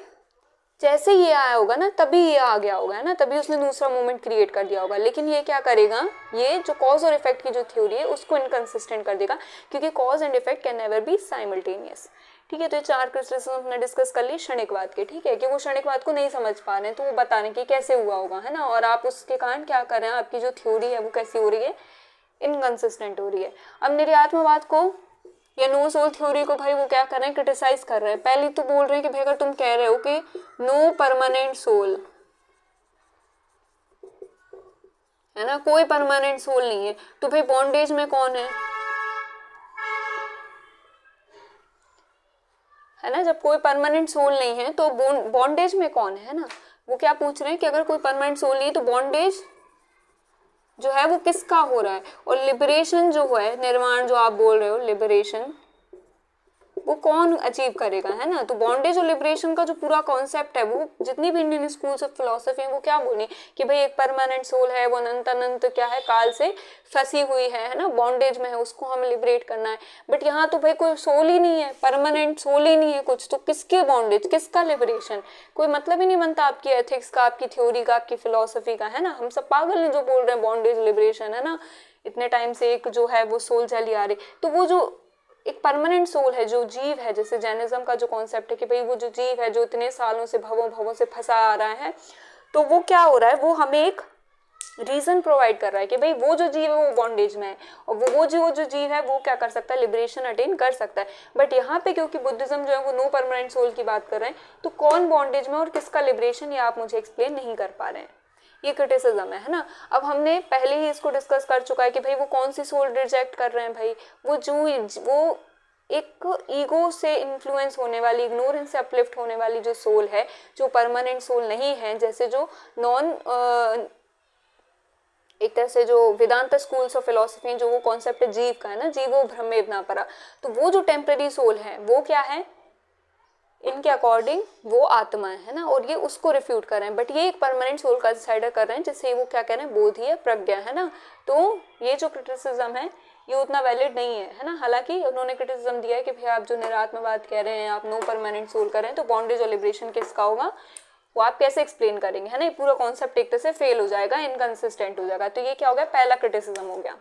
जैसे ये आया होगा ना तभी ये आ गया होगा, है ना, तभी उसने दूसरा मूवमेंट क्रिएट कर दिया होगा, लेकिन ये क्या करेगा, ये जो कॉज और इफेक्ट की जो थ्योरी है उसको इनकंसिस्टेंट कर देगा, क्योंकि cause and effect can never be simultaneous, ठीक है। तो ये 4 क्रिटिसिज्म हमने डिस्कस कर ली क्षणिकवाद के, ठीक है, कि वो क्षणिकवाद को नहीं समझ पा रहे हैं तो वो बताने की कैसे हुआ होगा, है ना, और आप उसके कारण क्या कर रहे हैं, आपकी जो थ्योरी है वो कैसी हो रही है, इनकंसिस्टेंट हो रही है। अब निर्यात्मवाद को या नो सोल थ्योरी को भाई वो क्या कर रहे हैं, क्रिटिसाइज कर रहे हैं। पहले तो बोल रहे हैं कि भाई अगर तुम कह रहे हो कि नो परमानेंट सोल, है ना, कोई परमानेंट सोल नहीं है, तो भाई बॉन्डेज में कौन है ना, जब कोई परमानेंट सोल नहीं है तो बॉन्डेज में कौन है ना। वो क्या पूछ रहे हैं कि अगर कोई परमानेंट सोल नहीं है तो बॉन्डेज जो है वो किसका हो रहा है, और लिबरेशन जो है, निर्वाण जो आप बोल रहे हो, लिबरेशन वो कौन अचीव करेगा, है ना। तो बॉन्डेज और लिबरेशन का जो पूरा कॉन्सेप्ट है, वो जितनी भी इंडियन स्कूल्स ऑफ फिलोसफी है वो क्या बोली कि भाई एक परमानेंट सोल है, वो अनंत अनंत क्या है, काल से फंसी हुई है ना, बॉन्डेज में है, उसको हम लिबरेट करना है। बट यहाँ तो भाई कोई सोल ही नहीं है, परमानेंट सोल ही नहीं है कुछ, तो किसकी बॉन्डेज, किसका लिबरेशन, कोई मतलब ही नहीं बनता आपकी एथिक्स का, आपकी थ्योरी का, आपकी फिलोसफी का, है ना। हम सब पागल हैं जो बोल रहे हैं बॉन्डेज लिबरेशन, है ना, इतने टाइम से एक जो है वो सोल चली आ रही, तो वो जो एक परमानेंट सोल है, जो जीव है, जैसे जैनिज्म का जो कॉन्सेप्ट है कि भाई वो जो जीव है जो इतने सालों से भवों भवों से फंसा आ रहा है, तो वो क्या हो रहा है, वो हमें एक रीजन प्रोवाइड कर रहा है कि भाई वो जो जीव है वो बॉन्डेज में है और वो जो जीव है वो क्या कर सकता है, लिबरेशन अटेन कर सकता है। बट यहाँ पे क्योंकि बुद्धिज्म जो है वो नो परमानेंट सोल की बात कर रहे हैं, तो कौन बॉन्डेज में और किसका लिबरेशन ये आप मुझे एक्सप्लेन नहीं कर पा रहे हैं, ये क्रिटिसिज्म है ना। अब हमने पहले ही इसको डिस्कस कर चुका है कि भाई वो कौन सी सोल रिजेक्ट कर रहे हैं भाई, वो एक ईगो से इन्फ्लुएंस होने वाली, इग्नोरेंस से अपलिफ्ट होने वाली जो सोल है, जो परमानेंट सोल नहीं है, जैसे जो एक तरह से जो वेदांत स्कूल्स ऑफ फिलोसफी जो वो कॉन्सेप्ट जीव का है ना, जीवो ब्रह्मे न परा, तो वो जो टेम्पररी सोल है वो क्या है, इनके अकॉर्डिंग वो आत्मा है ना, और ये उसको रिफ्यूट कर रहे हैं। बट ये एक परमानेंट सोल का डिसाइडर कर रहे हैं, जिससे वो क्या कह रहे हैं, बोधीय प्रज्ञा है ना। तो ये जो क्रिटिसिज्म है ये उतना वैलिड नहीं है ना। हालांकि उन्होंने क्रिटिसिज्म दिया है कि भाई आप जो निरात्मवाद कह रहे हैं, आप नो परमानेंट सोल कर रहे हैं, तो बॉन्डेज और लिबरेशन किसका होगा, वो आप कैसे एक्सप्लेन करेंगे, है ना। ये पूरा कॉन्सेप्ट एक तरह से फेल हो जाएगा, इनकंसिस्टेंट हो जाएगा। तो ये क्या हो गया, पहला क्रिटिसिज्म हो गया।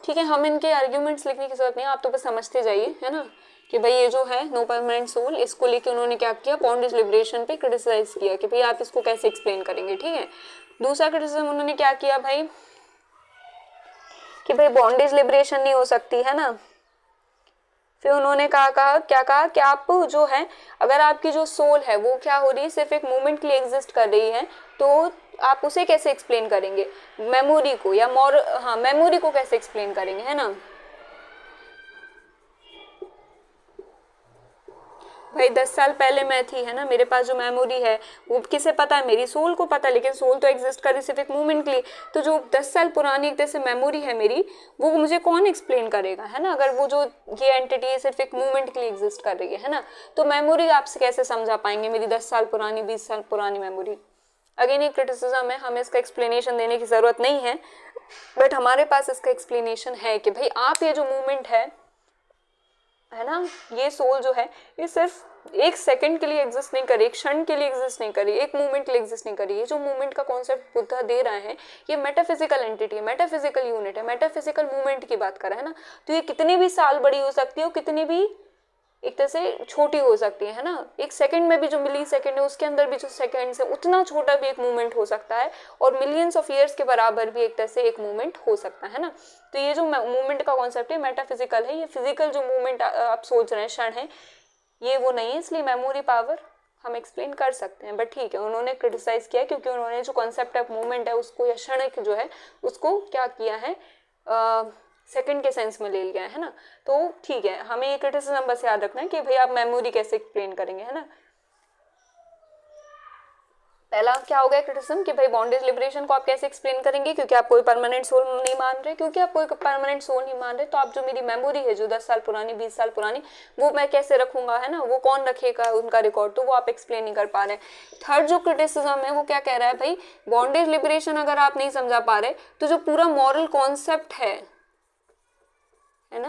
ठीक है, हम इनके आर्ग्यूमेंट्स लिखने की जरूरत नहीं है, आप तो बस समझते जाइए, है ना, कि भाई ये जो है नो परमानेंट सोल, इसको लेके उन्होंने क्या किया, बॉन्डेज लिबरेशन पे क्रिटिसाइज किया कि भाई आप इसको कैसे एक्सप्लेन करेंगे। ठीक है, दूसरा क्रिटिसिज्म उन्होंने क्या किया भाई, कि भाई बॉन्डेज लिबरेशन नहीं हो सकती, है ना। फिर उन्होंने क्या कहा कि आप जो है, अगर आपकी जो सोल है वो क्या हो रही है, सिर्फ एक मोमेंट के लिए एग्जिस्ट कर रही है, तो आप उसे कैसे एक्सप्लेन करेंगे, मेमोरी को या मेमोरी को कैसे एक्सप्लेन करेंगे, है ना। भाई 10 साल पहले मैं थी, है ना, मेरे पास जो मेमोरी है वो किसे पता है, मेरी सोल को पता है, लेकिन सोल तो एग्जिस्ट कर रही सिर्फ एक मोमेंट के लिए। तो जो 10 साल पुरानी एक तरह से मेमोरी है मेरी, वो मुझे कौन एक्सप्लेन करेगा, है ना, अगर वो जो ये एंटिटी है सिर्फ एक मोमेंट के लिए एग्जिस्ट कर रही है ना। तो मेमोरी आपसे कैसे समझा पाएंगे, मेरी 10 साल पुरानी 20 साल पुरानी मेमोरी। अगेन ये क्रिटिसिज्म है, हमें इसका एक्सप्लेनेशन देने की जरूरत नहीं है, बट हमारे पास इसका एक्सप्लेनेशन है कि भाई आप ये जो मूवमेंट है ना, ये सोल जो है ये सिर्फ एक सेकंड के लिए एग्जिस्ट नहीं करी, एक क्षण के लिए एग्जिस्ट नहीं करी, एक मूवमेंट के लिए एग्जिस्ट नहीं करी। ये जो मूवमेंट का कॉन्सेप्ट बुद्धा दे रहे हैं, ये मेटाफिजिकल एंटिटी है, मेटाफिजिकल यूनिट है, मेटाफिजिकल मूवमेंट की बात कर रहा है ना। तो ये कितनी भी साल बड़ी हो सकती है और कितनी भी एक तरह से छोटी हो सकती है ना। एक सेकंड में भी जो मिली सेकंड है, उसके अंदर भी जो सेकंड्स है, उतना छोटा भी एक मूवमेंट हो सकता है, और मिलियंस ऑफ ईयर्स के बराबर भी एक तरह से एक मूवमेंट हो सकता है ना। तो ये जो मूवमेंट का कॉन्सेप्ट है मेटाफिजिकल है, ये फिजिकल जो मूवमेंट आप सोच रहे हैं क्षण है, ये वो नहीं है। इसलिए मेमोरी पावर हम एक्सप्लेन कर सकते हैं, बट ठीक है, उन्होंने क्रिटिसाइज किया क्योंकि उन्होंने जो कॉन्सेप्ट ऑफ मूवमेंट है उसको, या क्षणिक जो है उसको क्या किया है, सेकंड के सेंस में ले लिया है ना। तो ठीक है, हमें ये क्रिटिसिज्म बस याद रखना है कि भाई आप मेमोरी कैसे एक्सप्लेन करेंगे, है ना। पहला क्या हो गया क्रिटिसिज्म कि भाई बॉन्डेज लिबरेशन को आप कैसे एक्सप्लेन करेंगे, क्योंकि आप कोई परमानेंट सोल नहीं मान रहे। क्योंकि आप कोई परमानेंट सोल नहीं मान रहे, तो आप जो मेरी मेमोरी है जो 10 साल पुरानी 20 साल पुरानी, वो मैं कैसे रखूंगा, है ना, वो कौन रखेगा उनका रिकॉर्ड, तो वो आप एक्सप्लेन नहीं कर पा रहे। थर्ड जो क्रिटिसिज्म है वो क्या कह रहा है, भाई बॉन्डेज लिबरेशन अगर आप नहीं समझा पा रहे, तो जो पूरा मॉरल कॉन्सेप्ट है ना,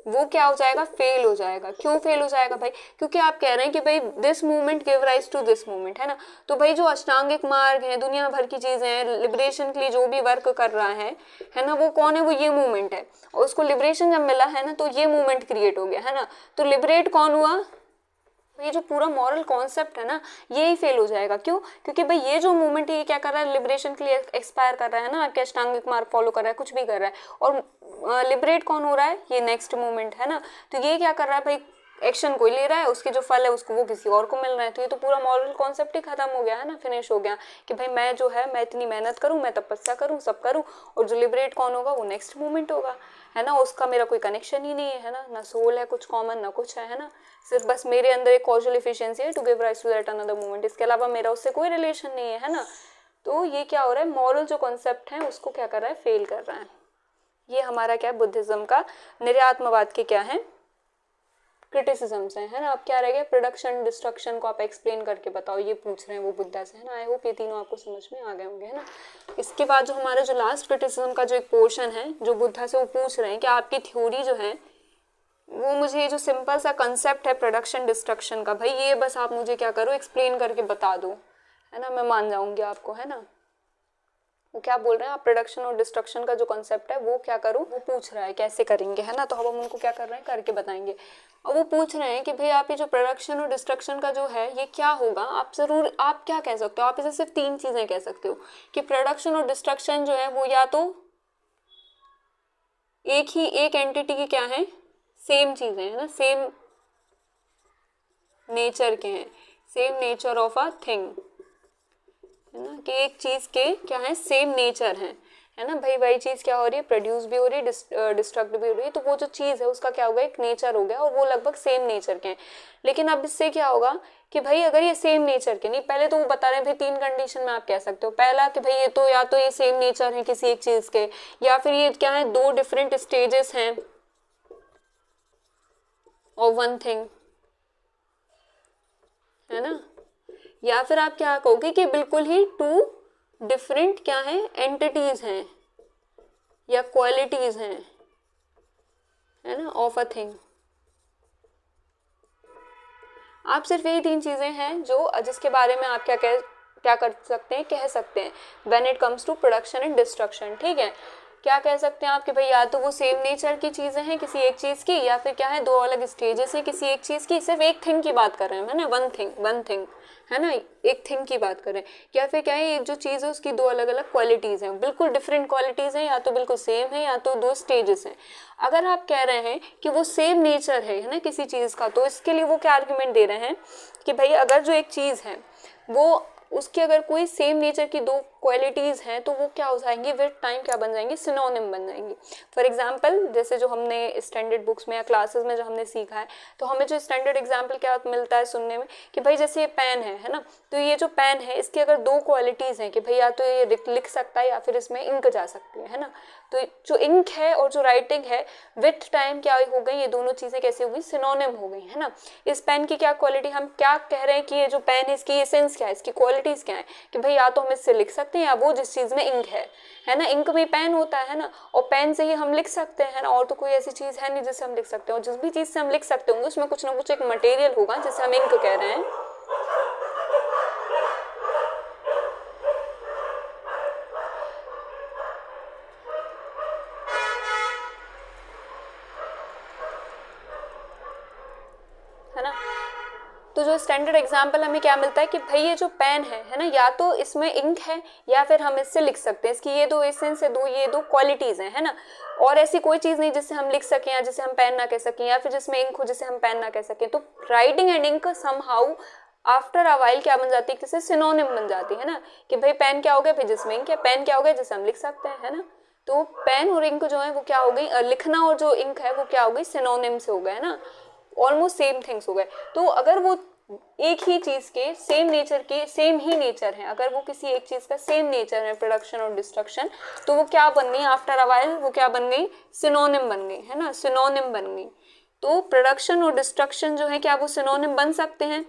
वो क्या हो जाएगा, फेल हो जाएगा। क्यों फेल हो जाएगा भाई, क्योंकि आप कह रहे हैं कि भाई this movement give rise to this movement, है ना। तो भाई जो अष्टांगिक मार्ग है, दुनिया भर की चीजें हैं, लिबरेशन के लिए जो भी वर्क कर रहा है ना, वो कौन है, वो ये मूवमेंट है, और उसको लिबरेशन जब मिला है ना, तो ये मूवमेंट क्रिएट हो गया, है ना। तो लिबरेट कौन हुआ, ये जो पूरा मॉरल कॉन्सेप्ट है ना, ये ही फेल हो जाएगा। क्यों, क्योंकि भाई ये जो मूवमेंट है ये क्या कर रहा है, लिबरेशन के लिए एक्सपायर कर रहा है ना, आपके अष्टांगिक मार्ग फॉलो कर रहा है, कुछ भी कर रहा है, और लिबरेट कौन हो रहा है, ये नेक्स्ट मूवमेंट है ना। तो ये क्या कर रहा है भाई, एक्शन कोई ले रहा है, उसके जो फल है उसको वो किसी और को मिल रहा है। तो ये तो पूरा मॉरल कॉन्सेप्ट ही खत्म हो गया, है ना, फिनिश हो गया, कि भाई मैं जो है, मैं इतनी मेहनत करूं, मैं तपस्या करूं, सब करूं, और जो लिबरेट कौन होगा, वो नेक्स्ट मूवमेंट होगा, है ना। उसका मेरा कोई कनेक्शन ही नहीं है ना सोल है कुछ कॉमन, ना कुछ है ना, सिर्फ बस मेरे अंदर एक कॉजल एफिशिएंसी है to give rise to that another movement, इसके अलावा मेरा उससे कोई रिलेशन नहीं है ना। तो ये क्या हो रहा है, मॉरल जो कॉन्सेप्ट है उसको क्या कर रहा है, फेल कर रहा है। ये हमारा क्या है, बुद्धिज्म का, निर्यात्मवाद के क्या है, क्रिटिसिज्म्स है ना। अब क्या रह गया, प्रोडक्शन डिस्ट्रक्शन को आप एक्सप्लेन करके बताओ, ये पूछ रहे हैं वो बुद्धा से, है ना। आई होप ये तीनों आपको समझ में आ गए होंगे, है ना। इसके बाद जो हमारा जो लास्ट क्रिटिसिज्म का जो एक पोर्शन है, जो बुद्धा से वो पूछ रहे हैं कि आपकी थ्योरी जो है वो, मुझे जो सिंपल सा कंसेप्ट है प्रोडक्शन डिस्ट्रक्शन का, भाई ये बस आप मुझे क्या करो, एक्सप्लेन करके बता दो, है ना, मैं मान जाऊंगी आपको, है ना। वो क्या बोल रहे हैं, आप प्रोडक्शन और डिस्ट्रक्शन का जो कॉन्सेप्ट है वो क्या करो, वो पूछ रहा है कैसे करेंगे, है ना। तो अब हम उनको क्या कर रहे हैं, करके बताएंगे। और वो पूछ रहे हैं कि भाई आप ये जो प्रोडक्शन और डिस्ट्रक्शन का जो है ये क्या होगा, आप जरूर आप क्या कह सकते हो, आप इसे सिर्फ 3 चीजें कह सकते हो कि प्रोडक्शन और डिस्ट्रक्शन जो है वो या तो एक एंटिटी की क्या है, सेम चीजें है ना, सेम नेचर के हैं, same nature of a thing, है ना, कि एक चीज के क्या है, सेम नेचर है ना भाई। वही चीज क्या हो रही है, प्रोड्यूस भी हो रही है, डिस्ट्रक्ट भी हो रही है, तो वो जो चीज है उसका क्या होगा, एक नेचर हो गया और वो लगभग सेम नेचर के हैं। लेकिन अब इससे क्या होगा कि भाई अगर ये सेम नेचर के नहीं, पहले तो वो बता रहे हैं भाई 3 कंडीशन में आप कह सकते हो। पहला कि भाई ये तो या तो ये सेम नेचर है किसी एक चीज के, या फिर ये क्या है 2 डिफरेंट स्टेजेस हैं ऑफ वन थिंग, है ना। या फिर आप क्या कहोगे कि बिल्कुल ही 2 डिफरेंट क्या है, एंटिटीज हैं या क्वालिटीज हैं, है ना, ऑफ अ थिंग। आप सिर्फ यही 3 चीजें हैं जो जिसके बारे में आप क्या कर सकते हैं, कह सकते हैं when it comes to production and destruction. ठीक है, क्या कह सकते हैं आप कि भाई या तो वो सेम नेचर की चीजें हैं किसी एक चीज की, या फिर क्या है 2 अलग स्टेजेस हैं किसी एक चीज की, सिर्फ एक थिंग की बात कर रहे हैं, है ना, वन थिंग, है ना, एक थिंग की बात करें। या फिर क्या है एक जो चीज है उसकी 2 अलग अलग क्वालिटीज हैं, बिल्कुल डिफरेंट क्वालिटीज हैं, या तो बिल्कुल सेम है या तो 2 स्टेजेस हैं। अगर आप कह रहे हैं कि वो सेम नेचर है ना किसी चीज का, तो इसके लिए वो क्या आर्ग्यूमेंट दे रहे हैं कि भाई अगर जो एक चीज है वो उसकी अगर कोई सेम नेचर की 2 क्वालिटीज हैं तो वो क्या हो जाएंगी, विद टाइम क्या बन जाएंगी, सिनोनिम बन जाएंगी। फॉर एग्जांपल जैसे जो हमने स्टैंडर्ड बुक्स में या क्लासेस में जो हमने सीखा है, तो हमें जो स्टैंडर्ड एग्जांपल क्या मिलता है सुनने में कि भाई जैसे ये पेन है ना, तो ये जो पेन है इसकी अगर 2 क्वालिटीज हैं कि भाई या तो ये लिख सकता है या फिर इसमें इंक जा सकती है ना। तो जो इंक है और जो राइटिंग है विथ टाइम क्या हो गई, ये दोनों चीजें कैसी हो गई, सिनोनिम हो गई, है ना। इस पेन की क्या क्वालिटी, हम क्या कह रहे हैं कि ये जो पेन है इसकी एसेंस क्या है, इसकी क्वालिटीज क्या है कि भाई या तो हम इससे लिख सकते हैं या वो जिस चीज में इंक है ना, इंक में पेन होता है ना, और पेन से ही हम लिख सकते हैं ना, और तो कोई ऐसी चीज है नहीं जिससे हम लिख सकते हैं। और जिस भी चीज से हम लिख सकते होंगे उसमें कुछ ना कुछ एक मटेरियल होगा जिसे हम इंक कह रहे हैं। तो जो स्टैंडर्ड एग्जाम्पल हमें क्या मिलता है कि भाई ये जो पेन है ना, या तो इसमें इंक है या फिर हम इससे लिख सकते हैं, इसकी ये 2 एसेंस है, ये 2 क्वालिटीज हैं, है ना। और ऐसी कोई चीज नहीं जिससे हम लिख सकें या जिसे हम पेन ना कह सकें, या फिर जिसमें इंक हो जिसे हम पेन ना कह सकें। तो writing and ink somehow after a while क्या बन जाती है, किसी सिनोनिम बन जाती है ना, कि भाई पेन क्या हो गया, फिर जिसमें इंक है, पेन क्या हो गया जिसे हम लिख सकते हैं, है ना। तो पेन और इंक जो है वो क्या हो गई, लिखना और जो इंक है वो क्या हो गई, सिनोनिम से हो गए, है ना, ऑलमोस्ट सेम थिंग्स हो गए। तो अगर वो एक ही चीज के सेम नेचर के सेम ही नेचर है, अगर वो किसी एक चीज का सेम नेचर है प्रोडक्शन और डिस्ट्रक्शन, तो वो क्या बन गई, आफ्टर अ व्हाइल वो क्या बन गई, सिनोनिम बन गई, है ना, सिनोनिम बन गई। तो प्रोडक्शन और डिस्ट्रक्शन जो है क्या वो सिनोनिम बन सकते हैं,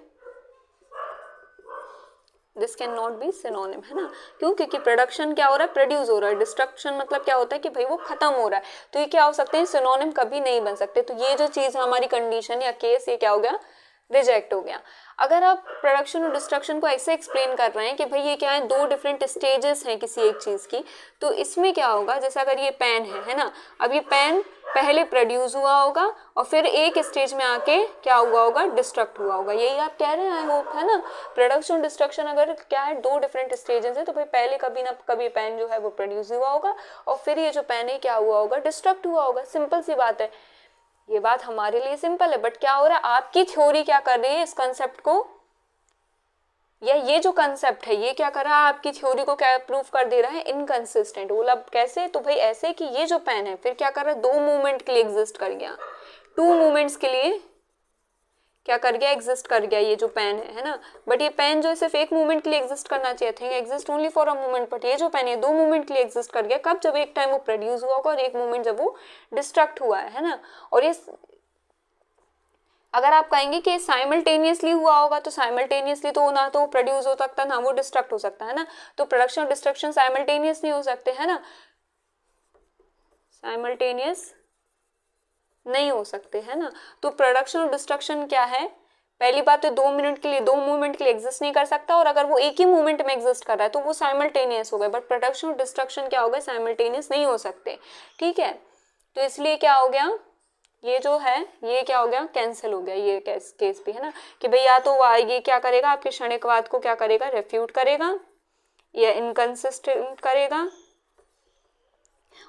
this can not be synonym, है ना। क्यों, क्योंकि प्रोडक्शन क्या हो रहा है, प्रोड्यूस हो रहा है, डिस्ट्रक्शन मतलब क्या होता है कि भाई वो खत्म हो रहा है, तो ये क्या हो सकते हैं, सिनोनिम कभी नहीं बन सकते। तो ये जो चीज है हमारी कंडीशन या केस, ये क्या हो गया, रिजेक्ट हो गया। अगर आप प्रोडक्शन और डिस्ट्रक्शन को ऐसे एक्सप्लेन कर रहे हैं कि भाई ये क्या है, 2 डिफरेंट स्टेजेस हैं किसी एक चीज की, तो इसमें क्या होगा, जैसे अगर ये पेन है ना, अब ये पेन पहले प्रोड्यूस हुआ होगा और फिर एक स्टेज में आके क्या हुआ होगा, डिस्ट्रक्ट हुआ होगा, यही आप कह रहे हैं आई होप, है ना। प्रोडक्शन और डिस्ट्रक्शन अगर क्या है 2 डिफरेंट स्टेजेस है, तो भाई पहले कभी ना कभी पेन जो है वो प्रोड्यूस हुआ होगा और फिर ये जो पेन है क्या हुआ होगा, डिस्ट्रक्ट हुआ होगा, सिंपल सी बात है। ये बात हमारे लिए सिंपल है, बट क्या हो रहा है, आपकी थ्योरी क्या कर रही है इस कंसेप्ट को, या ये जो कंसेप्ट है ये क्या कर रहा है, आपकी थ्योरी को क्या प्रूव कर दे रहा है, इनकंसिस्टेंट। बोला कैसे, तो भाई ऐसे कि ये जो पेन है फिर क्या कर रहा है, 2 मूवमेंट के लिए एग्जिस्ट कर गया, 2 मूवमेंट्स के लिए क्या कर गया, एग्जिस्ट कर गया ये जो पेन है ना। बट ये पेन जो सिर्फ एक मूवमेंट के लिए एग्जिस्ट करना चाहिए था, exist only for a movement, but ये जो पेन है 2 मूवमेंट के लिए एग्जिस्ट कर गया। कब, जब एक टाइम वो प्रोड्यूस हुआ होगा और एक मूवमेंट जब वो डिस्ट्रक्ट हुआ है ना। और ये अगर आप कहेंगे कि साइमल्टेनियसली हुआ होगा, तो साइमल्टेनियसली तो ना तो प्रोड्यूस हो सकता ना वो डिस्ट्रक्ट हो सकता है ना, तो प्रोडक्शन और डिस्ट्रक्शन साइमल्टेनियस नहीं हो सकते, है ना, साइमल्टेनियस नहीं हो सकते, है ना। तो प्रोडक्शन और डिस्ट्रक्शन क्या है, पहली बात तो 2 मिनट के लिए, 2 मूवमेंट के लिए एग्जिस्ट नहीं कर सकता, और अगर वो एक ही मूवमेंट में एग्जिस्ट कर रहा है तो वो साइमल्टेनियस हो गए, बट प्रोडक्शन और डिस्ट्रक्शन क्या हो गए, साइमल्टेनियस नहीं हो सकते, ठीक है। तो इसलिए क्या हो गया, ये जो है ये क्या हो गया, कैंसिल हो गया ये केस भी, है ना, कि भाई या तो ये क्या करेगा, आपके क्षणिकवाद को क्या करेगा, रेफ्यूट करेगा या इनकंसिस्टेंट करेगा,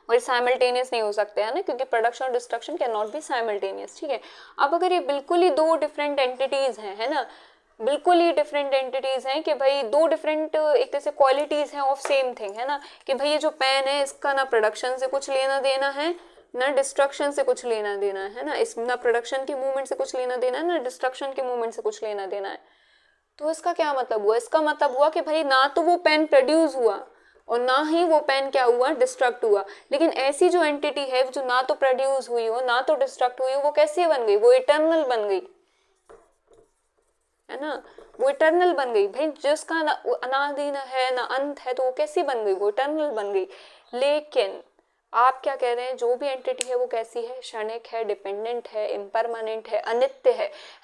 और साइमल्टेनियस नहीं हो सकते, है ना, क्योंकि प्रोडक्शन और destruction can not be simultaneous, ठीक है। अब अगर ये बिल्कुल ही दो डिफरेंट एंटिटीज हैं, है ना, बिल्कुल ही डिफरेंट एंटिटीज हैं, कि भाई दो डिफरेंट एक तरह से क्वालिटीज हैं ऑफ सेम थिंग, है ना, कि भाई ये जो पेन है इसका ना प्रोडक्शन से कुछ लेना देना है, ना डिस्ट्रक्शन से कुछ लेना देना है ना, इस ना प्रोडक्शन की मूवमेंट से कुछ लेना देना है, ना डिस्ट्रक्शन की मूवमेंट से कुछ लेना देना है। तो इसका क्या मतलब हुआ, इसका मतलब हुआ कि भाई ना तो वो पेन प्रोड्यूस हुआ और ना ही वो पेन क्या हुआ, डिस्ट्रक्ट हुआ। लेकिन ऐसी जो एंटिटी है जो ना तो प्रोड्यूस हुई हो ना तो डिस्ट्रक्ट हुई हो, वो कैसी बन गई, वो इटर्नल बन गई, है ना, वो इटर्नल बन गई। भाई जिसका ना अनादि न है ना अंत है, तो वो कैसी बन गई, वो इटर्नल बन गई। लेकिन आप क्या कह रहे हैं, जो भी एंटिटी है वो कैसी है, क्षणिक है, डिपेंडेंट है, इम्परमानेंट है, अनित्य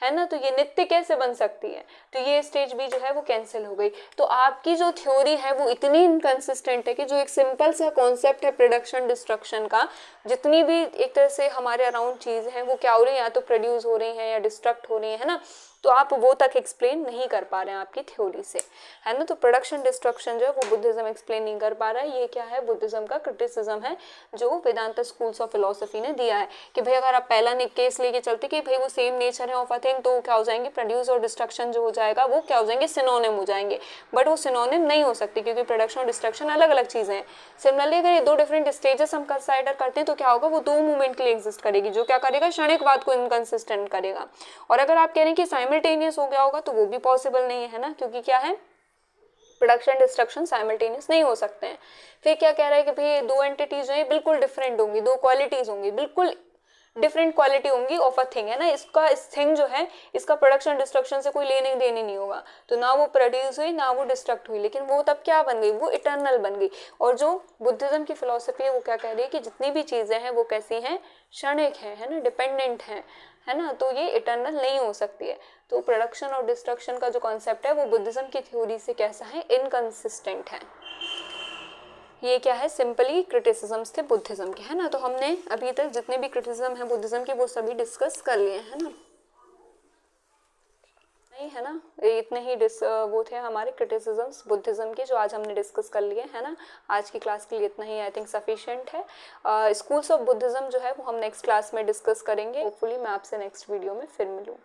है ना, तो ये नित्य कैसे बन सकती है, तो ये स्टेज भी जो है वो कैंसिल हो गई। तो आपकी जो थ्योरी है वो इतनी इनकंसिस्टेंट है कि जो एक सिंपल सा कॉन्सेप्ट है प्रोडक्शन डिस्ट्रक्शन का, जितनी भी एक तरह से हमारे अराउंड चीज़ हैं वो क्या हो रही है, या तो प्रोड्यूस हो रही हैं या डिस्ट्रक्ट हो रही है ना, तो आप वो तक एक्सप्लेन नहीं कर पा रहे हैं आपकी थ्योरी से, है ना। तो प्रोडक्शन डिस्ट्रक्शन जो है वो बुद्धिज्म एक्सप्लेन नहीं कर पा रहा है। ये क्या है, बुद्धिज्म का क्रिटिसिज्म है जो वेदांता स्कूल्स ऑफ फिलोसफी ने दिया है, कि भाई अगर आप पहला केस लेके चलते कि भाई वो सेम नेचर है ऑफ अ थिंग, तो क्या हो जाएंगे, प्रोड्यूस और डिस्ट्रक्शन जो हो जाएगा वो क्या हो जाएंगे, सिनोनिम हो जाएंगे। बट वो सिनोनिम नहीं हो सकती, क्योंकि प्रोडक्शन और डिस्ट्रक्शन अलग अलग चीज़ें हैं। सिमिलरली अगर ये दो डिफरेंट स्टेजेस हम कंसिडर करते हैं तो क्या होगा, वो 2 मूवमेंट के लिए एग्जिस्ट करेगी, जो क्या करेगा, क्षणिकवाद को इनकंसिस्टेंट करेगा। और अगर आप कह रहे हैं कि साइमल्टेनियस हो गया होगा, तो वो भी पॉसिबल नहीं है ना, क्योंकि क्या है, प्रोडक्शन डिस्ट्रक्शन साइमल्टेनियस नहीं हो सकते हैं। फिर क्या कह रहा है कि भाई दो एंटिटीज हैं बिल्कुल डिफरेंट होंगी, दो क्वालिटीज होंगी, बिल्कुल डिफरेंट क्वालिटी होंगी ऑफ अ थिंग, है ना, इसका इस थिंग जो है इसका प्रोडक्शन डिस्ट्रक्शन से कोई लेने देने नहीं होगा, तो ना वो प्रोड्यूस हुई ना वो डिस्ट्रक्ट हुई, लेकिन वो तब क्या बन गई, वो इटर्नल बन गई। और जो बुद्धिज्म की फिलोसफी है वो क्या कह रही है कि जितनी भी चीज़ें हैं वो कैसी हैं, क्षणिक है ना, डिपेंडेंट है ना, तो ये इटर्नल नहीं हो सकती है। तो प्रोडक्शन और डिस्ट्रक्शन का जो कॉन्सेप्ट है वो बुद्धिज्म की थ्योरी से कैसा है, इनकंसिस्टेंट है। ये क्या है, सिंपली क्रिटिसिजम्स थे बुद्धिज्म के, है ना। तो हमने अभी तक जितने भी क्रिटिसिज्म है बुद्धिज्म के वो सभी डिस्कस कर लिए, है ना, नहीं है ना, इतने ही वो थे हमारे क्रिटिसिजम्स बुद्धिज्म के जो आज हमने डिस्कस कर लिए, है ना। आज की क्लास के लिए इतना ही आई थिंक सफिशिएंट है। स्कूल्स ऑफ बुद्धिज्म जो है वो हम नेक्स्ट क्लास में डिस्कस करेंगे। होपफुली मैं आपसे नेक्स्ट वीडियो में फिर मिलूँ।